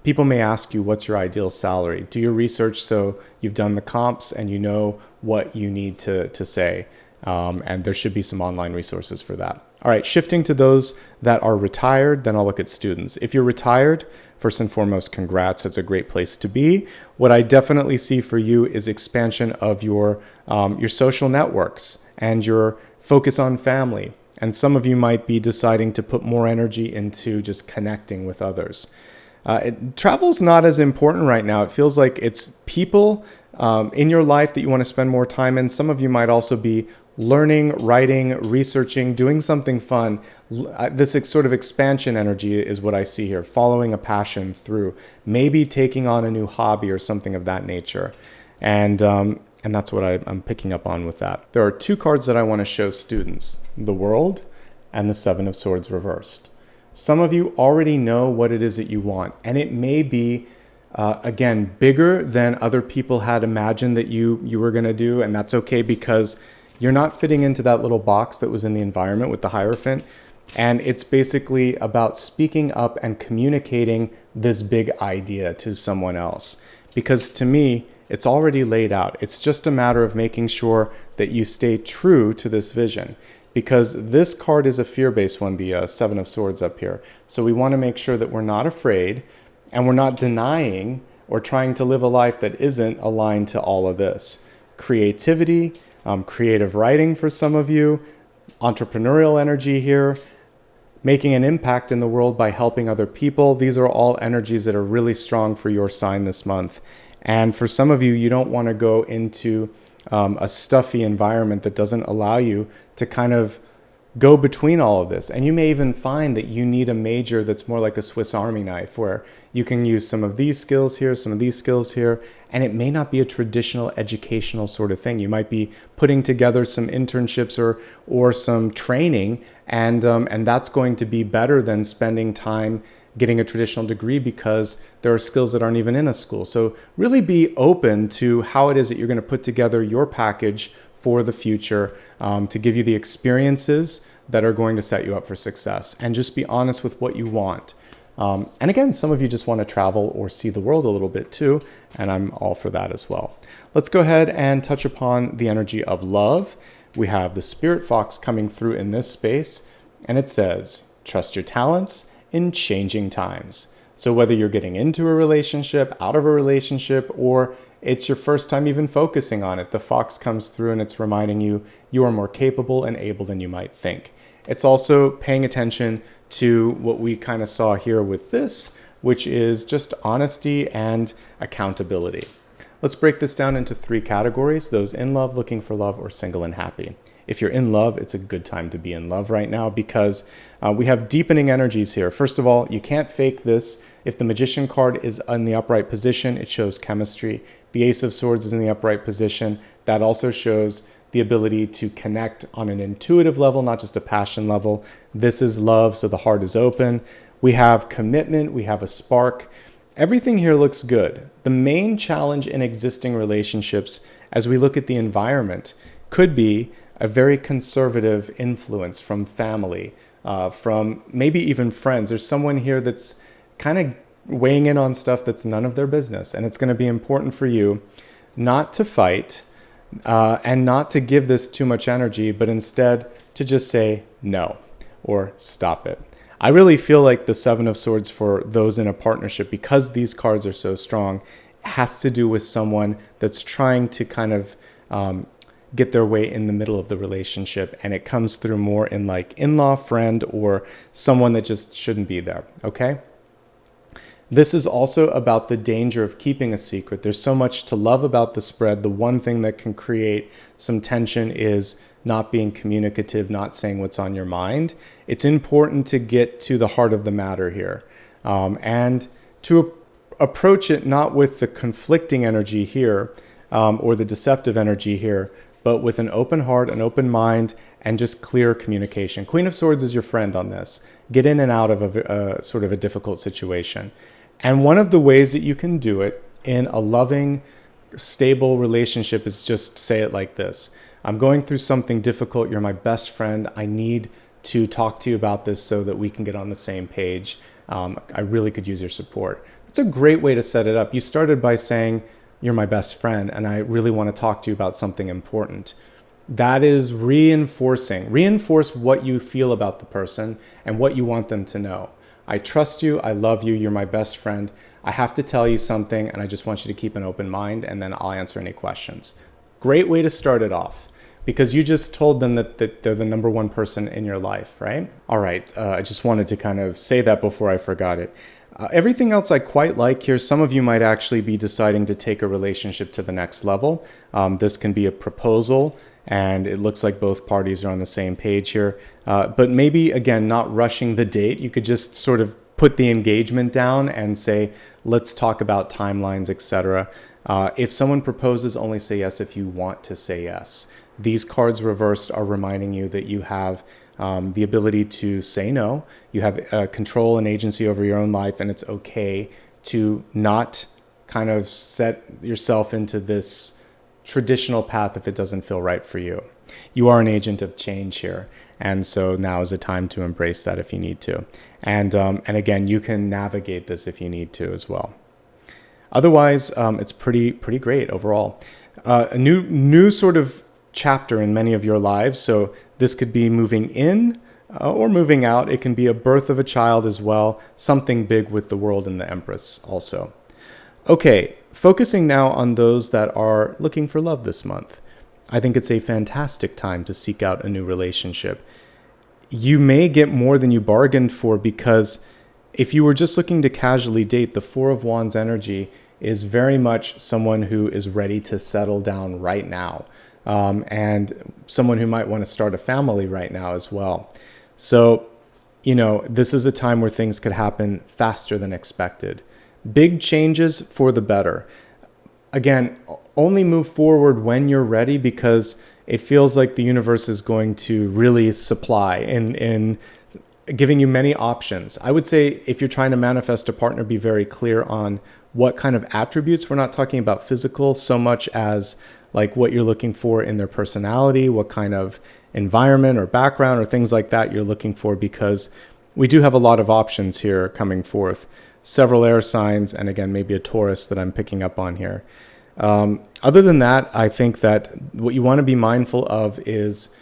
people may ask you, what's your ideal salary? Do your research so you've done the comps and you know what you need to say. And there should be some online resources for that. All right, shifting to those that are retired, then I'll look at students. If you're retired, first and foremost, congrats. It's a great place to be. What I definitely see for you is expansion of your social networks and your focus on family. And some of you might be deciding to put more energy into just connecting with others. Travel's not as important right now. It feels like it's people in your life that you want to spend more time in. Some of you might also be learning, writing, researching, doing something fun. This sort of expansion energy is what I see here, following a passion through, maybe taking on a new hobby or something of that nature. And that's what I'm picking up on with that. There are two cards that I want to show students, the World and the Seven of Swords reversed. Some of you already know what it is that you want, and it may be again, bigger than other people had imagined that you were going to do. And that's okay, because you're not fitting into that little box that was in the environment with the Hierophant. And it's basically about speaking up and communicating this big idea to someone else. Because to me, it's already laid out. It's just a matter of making sure that you stay true to this vision. Because this card is a fear-based one, the Seven of Swords up here. So we want to make sure that we're not afraid, and we're not denying or trying to live a life that isn't aligned to all of this. Creativity, creative writing for some of you, entrepreneurial energy here, making an impact in the world by helping other people. These are all energies that are really strong for your sign this month. And for some of you, you don't want to go into a stuffy environment that doesn't allow you to kind of go between all of this. And you may even find that you need a major that's more like a Swiss Army knife, where you can use some of these skills here, some of these skills here, and it may not be a traditional educational sort of thing. You might be putting together some internships or some training, and that's going to be better than spending time getting a traditional degree, because there are skills that aren't even in a school. So really be open to how it is that you're going to put together your package for the future, to give you the experiences that are going to set you up for success. And just be honest with what you want. And again, some of you just want to travel or see the world a little bit too, and I'm all for that as well. Let's go ahead and touch upon the energy of love. We have the Spirit Fox coming through in this space, and it says, trust your talents in changing times. So whether you're getting into a relationship, out of a relationship, or it's your first time even focusing on it, the fox comes through and it's reminding you you are more capable and able than you might think. It's also paying attention to what we kind of saw here with this, which is just honesty and accountability. Let's break this down into three categories: those in love, looking for love, or single and happy. If you're in love, it's a good time to be in love right now, because we have deepening energies here. First of all, you can't fake this. If the Magician card is in the upright position, it shows chemistry. The Ace of Swords is in the upright position. That also shows the ability to connect on an intuitive level, not just a passion level. This is love, so the heart is open. We have commitment. We have a spark. Everything here looks good. The main challenge in existing relationships, as we look at the environment, could be a very conservative influence from family, from maybe even friends. There's someone here that's kind of weighing in on stuff that's none of their business. And it's going to be important for you not to fight and not to give this too much energy, but instead to just say no or stop it. I really feel like the Seven of Swords for those in a partnership, because these cards are so strong, has to do with someone that's trying to kind of get their way in the middle of the relationship, and it comes through more in like in-law, friend, or someone that just shouldn't be there, okay? This is also about the danger of keeping a secret. There's so much to love about the spread. The one thing that can create some tension is not being communicative, not saying what's on your mind. It's important to get to the heart of the matter here, and to approach it not with the conflicting energy here or the deceptive energy here, but with an open heart, an open mind, and just clear communication. Queen of Swords is your friend on this. Get in and out of a sort of a difficult situation. And one of the ways that you can do it in a loving, stable relationship is just say it like this. I'm going through something difficult. You're my best friend. I need to talk to you about this so that we can get on the same page. I really could use your support. It's a great way to set it up. You started by saying, you're my best friend, and I really want to talk to you about something important. That is reinforcing. Reinforce what you feel about the person and what you want them to know. I trust you. I love you. You're my best friend. I have to tell you something, and I just want you to keep an open mind, and then I'll answer any questions. Great way to start it off, because you just told them that they're the number one person in your life, right? All right. I just wanted to kind of say that before I forgot it. Everything else I quite like here. Some of you might actually be deciding to take a relationship to the next level. This can be a proposal, and it looks like both parties are on the same page here. But maybe, again, not rushing the date. You could just sort of put the engagement down and say, let's talk about timelines, etc. If someone proposes, only say yes if you want to say yes. These cards reversed are reminding you that you have the ability to say no. You have control and agency over your own life, and it's okay to not kind of set yourself into this traditional path if it doesn't feel right for you. You are an agent of change here, and so now is the time to embrace that if you need to. And again, you can navigate this if you need to as well. Otherwise, it's pretty great overall. A new sort of chapter in many of your lives. So this could be moving in or moving out. It can be a birth of a child as well. Something big with the world and the Empress also. Okay, focusing now on those that are looking for love this month. I think it's a fantastic time to seek out a new relationship. You may get more than you bargained for, because if you were just looking to casually date, the Four of Wands energy is very much someone who is ready to settle down right now. And someone who might want to start a family right now as well. So, this is a time where things could happen faster than expected. Big changes for the better. Again, only move forward when you're ready, because it feels like the universe is going to really supply in giving you many options. I would say if you're trying to manifest a partner, be very clear on what kind of attributes. We're not talking about physical so much as like what you're looking for in their personality, what kind of environment or background or things like that you're looking for, because we do have a lot of options here coming forth. Several air signs, and again, maybe a Taurus that I'm picking up on here. Other than that, I think that what you want to be mindful of is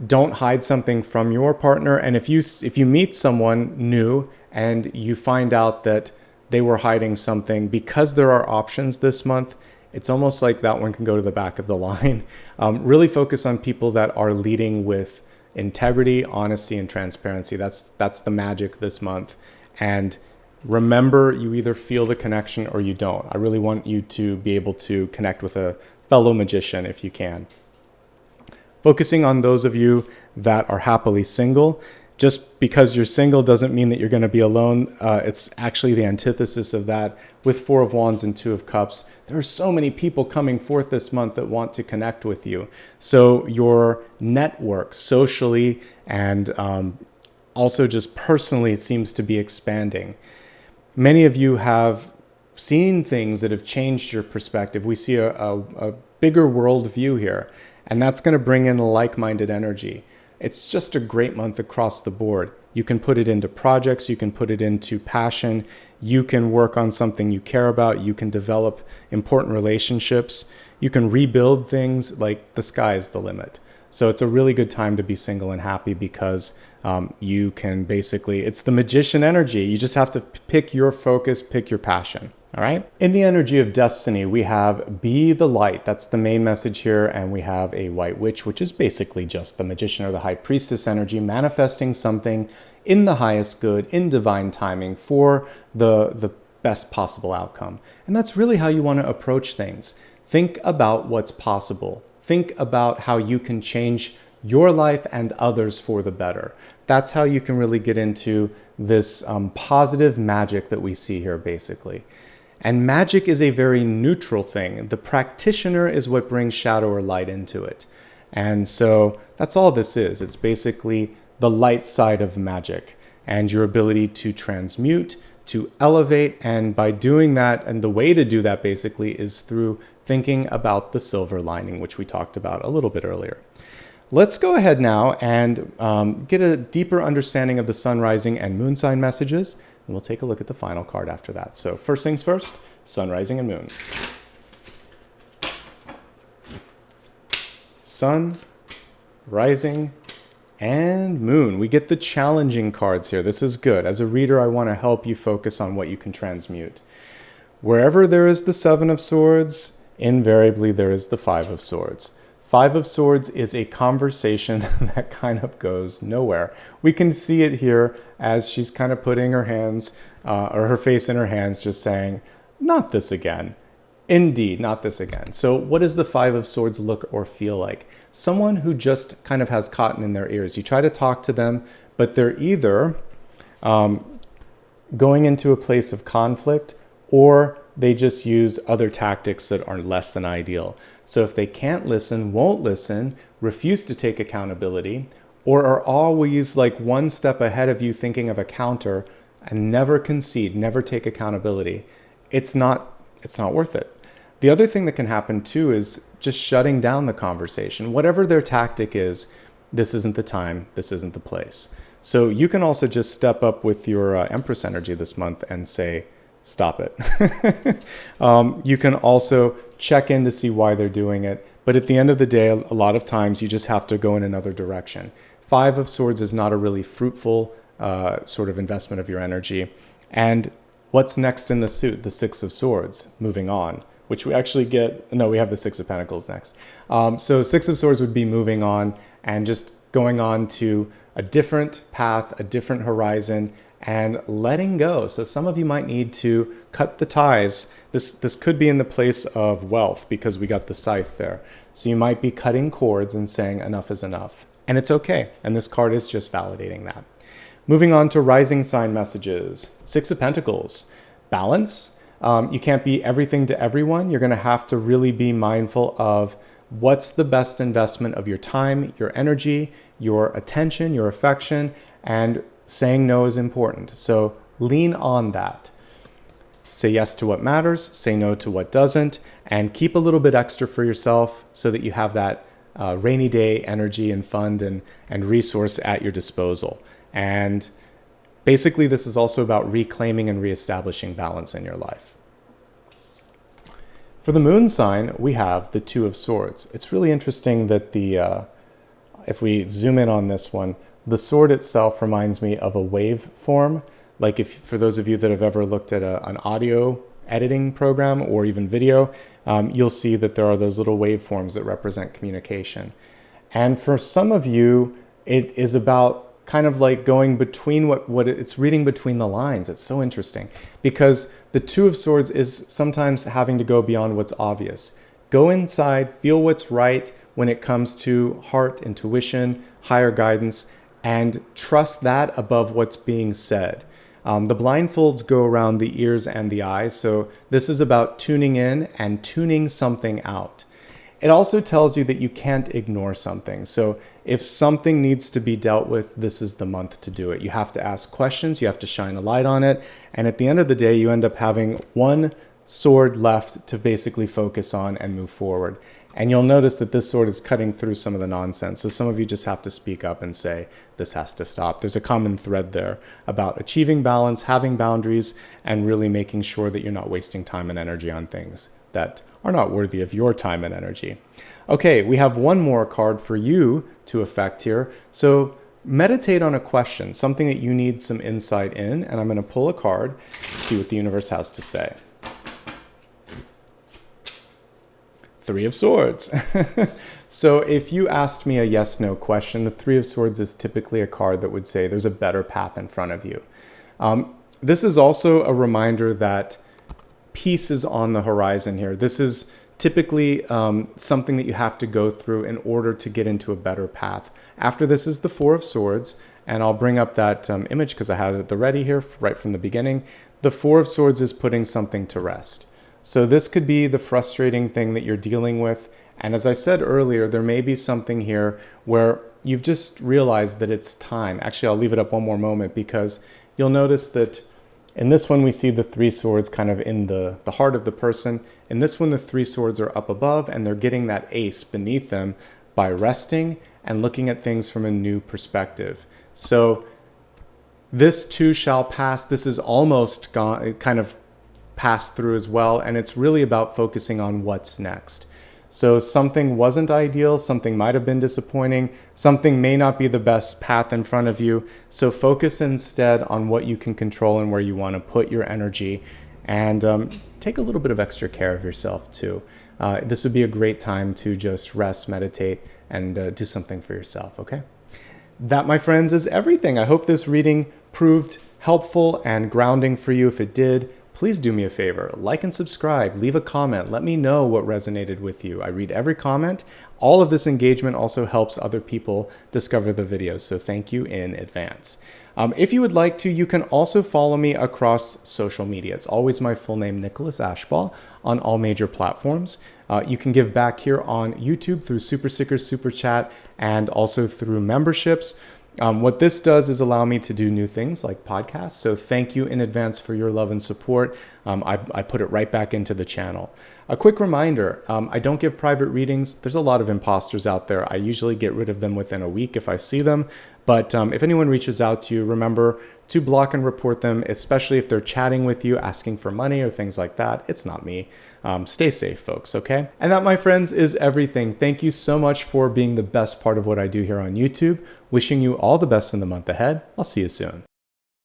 don't hide something from your partner. And if you meet someone new and you find out that they were hiding something, because there are options this month, it's almost like that one can go to the back of the line. Really focus on people that are leading with integrity, honesty, and transparency. That's the magic this month. And remember, you either feel the connection or you don't. I really want you to be able to connect with a fellow magician if you can. Focusing on those of you that are happily single. Just because you're single doesn't mean that you're going to be alone. It's actually the antithesis of that. With Four of Wands and Two of Cups, there are so many people coming forth this month that want to connect with you. So your network socially and also just personally, it seems to be expanding. Many of you have seen things that have changed your perspective. We see a bigger world view here, and that's going to bring in like-minded energy. It's just a great month across the board. You can put it into projects, you can put it into passion, you can work on something you care about, you can develop important relationships, you can rebuild things. Like the sky is the limit. So it's a really good time to be single and happy, because you can basically, it's the magician energy. You just have to pick your focus, pick your passion. All right. In the energy of destiny, we have be the light. That's the main message here. And we have a white witch, which is basically just the magician or the high priestess energy, manifesting something in the highest good, in divine timing for the best possible outcome. And that's really how you want to approach things. Think about what's possible. Think about how you can change your life and others for the better. That's how you can really get into this positive magic that we see here, basically. And magic is a very neutral thing. The practitioner is what brings shadow or light into it. And so that's all this is. It's basically the light side of magic and your ability to transmute, to elevate. And by doing that, and the way to do that basically is through thinking about the silver lining, which we talked about a little bit earlier. Let's go ahead now and get a deeper understanding of the sun, rising, and moon sign messages. And we'll take a look at the final card after that. So first things first, sun, rising, and moon. Sun, rising, and moon. We get the challenging cards here. This is good. As a reader, I want to help you focus on what you can transmute. Wherever there is the Seven of Swords, invariably there is the Five of Swords. Five of Swords is a conversation that kind of goes nowhere. We can see it here as she's kind of putting her hands or her face in her hands, just saying, not this again. Indeed, not this again. So what does the Five of Swords look or feel like? Someone who just kind of has cotton in their ears. You try to talk to them, but they're either going into a place of conflict, or they just use other tactics that are less than ideal. So if they can't listen, won't listen, refuse to take accountability, or are always like one step ahead of you thinking of a counter and never concede, never take accountability, it's not worth it. The other thing that can happen too is just shutting down the conversation. Whatever their tactic is, this isn't the time, this isn't the place. So you can also just step up with your Empress energy this month and say, stop it. You can also check in to see why they're doing it. But at the end of the day, a lot of times you just have to go in another direction. Five of Swords is not a really fruitful sort of investment of your energy. And what's next in the suit? The Six of Swords, moving on, which we actually get, no, we have the Six of Pentacles next. So Six of Swords would be moving on and just going on to a different path, a different horizon, and letting go. So some of you might need to cut the ties. This could be in the place of wealth because we got the scythe there. So you might be cutting cords and saying enough is enough. And it's okay. And this card is just validating that. Moving on to rising sign messages. Six of Pentacles. Balance. You can't be everything to everyone. You're going to have to really be mindful of what's the best investment of your time, your energy, your attention, your affection, and saying no is important. So lean on that. Say yes to what matters, say no to what doesn't, and keep a little bit extra for yourself so that you have that rainy day energy and fund and resource at your disposal. And basically, this is also about reclaiming and reestablishing balance in your life. For the moon sign, we have the Two of Swords. It's really interesting that if we zoom in on this one, the sword itself reminds me of a wave form. Like for those of you that have ever looked at an audio editing program or even video, you'll see that there are those little waveforms that represent communication. And for some of you, it is about kind of like going between it's reading between the lines. It's so interesting because the Two of Swords is sometimes having to go beyond what's obvious. Go inside, feel what's right when it comes to heart, intuition, higher guidance, and trust that above what's being said. The blindfolds go around the ears and the eyes, so this is about tuning in and tuning something out. It also tells you that you can't ignore something. So if something needs to be dealt with, this is the month to do it. You have to ask questions, you have to shine a light on it, and at the end of the day, you end up having one sword left to basically focus on and move forward. And you'll notice that this sword is cutting through some of the nonsense. So some of you just have to speak up and say, this has to stop. There's a common thread there about achieving balance, having boundaries, and really making sure that you're not wasting time and energy on things that are not worthy of your time and energy. Okay, we have one more card for you to affect here. So meditate on a question, something that you need some insight in, and I'm going to pull a card, see what the universe has to say. Three of Swords. So if you asked me a yes/no question, the Three of Swords is typically a card that would say there's a better path in front of you. This is also a reminder that peace is on the horizon here. This is typically something that you have to go through in order to get into a better path. After this is the Four of Swords, and I'll bring up that image because I had it at the ready here right from the beginning. The Four of Swords is putting something to rest. So this could be the frustrating thing that you're dealing with. And as I said earlier, there may be something here where you've just realized that it's time. Actually, I'll leave it up one more moment because you'll notice that in this one, we see the Three Swords kind of in the heart of the person. In this one, the Three Swords are up above and they're getting that ace beneath them by resting and looking at things from a new perspective. So this too shall pass. This is almost gone, kind of passed through as well, and it's really about focusing on what's next. So something wasn't ideal, something might have been disappointing, something may not be the best path in front of you. So focus instead on what you can control and where you want to put your energy, and take a little bit of extra care of yourself too. this would be a great time to just rest, meditate, and do something for yourself, okay? That, my friends, is everything. I hope this reading proved helpful and grounding for you. If it did, please do me a favor, like and subscribe, leave a comment, let me know what resonated with you. I read every comment. All of this engagement also helps other people discover the videos, so thank you in advance. If you would like to, you can also follow me across social media. It's always my full name, Nicholas Ashbaugh, on all major platforms. You can give back here on YouTube through Super Stickers, Super Chat, and also through memberships. What this does is allow me to do new things like podcasts. So thank you in advance for your love and support. I put it right back into the channel. A quick reminder, I don't give private readings. There's a lot of imposters out there. I usually get rid of them within a week if I see them. But if anyone reaches out to you, remember to block and report them, especially if they're chatting with you, asking for money or things like that. It's not me. Stay safe, folks, okay? And that, my friends, is everything. Thank you so much for being the best part of what I do here on YouTube. Wishing you all the best in the month ahead. I'll see you soon.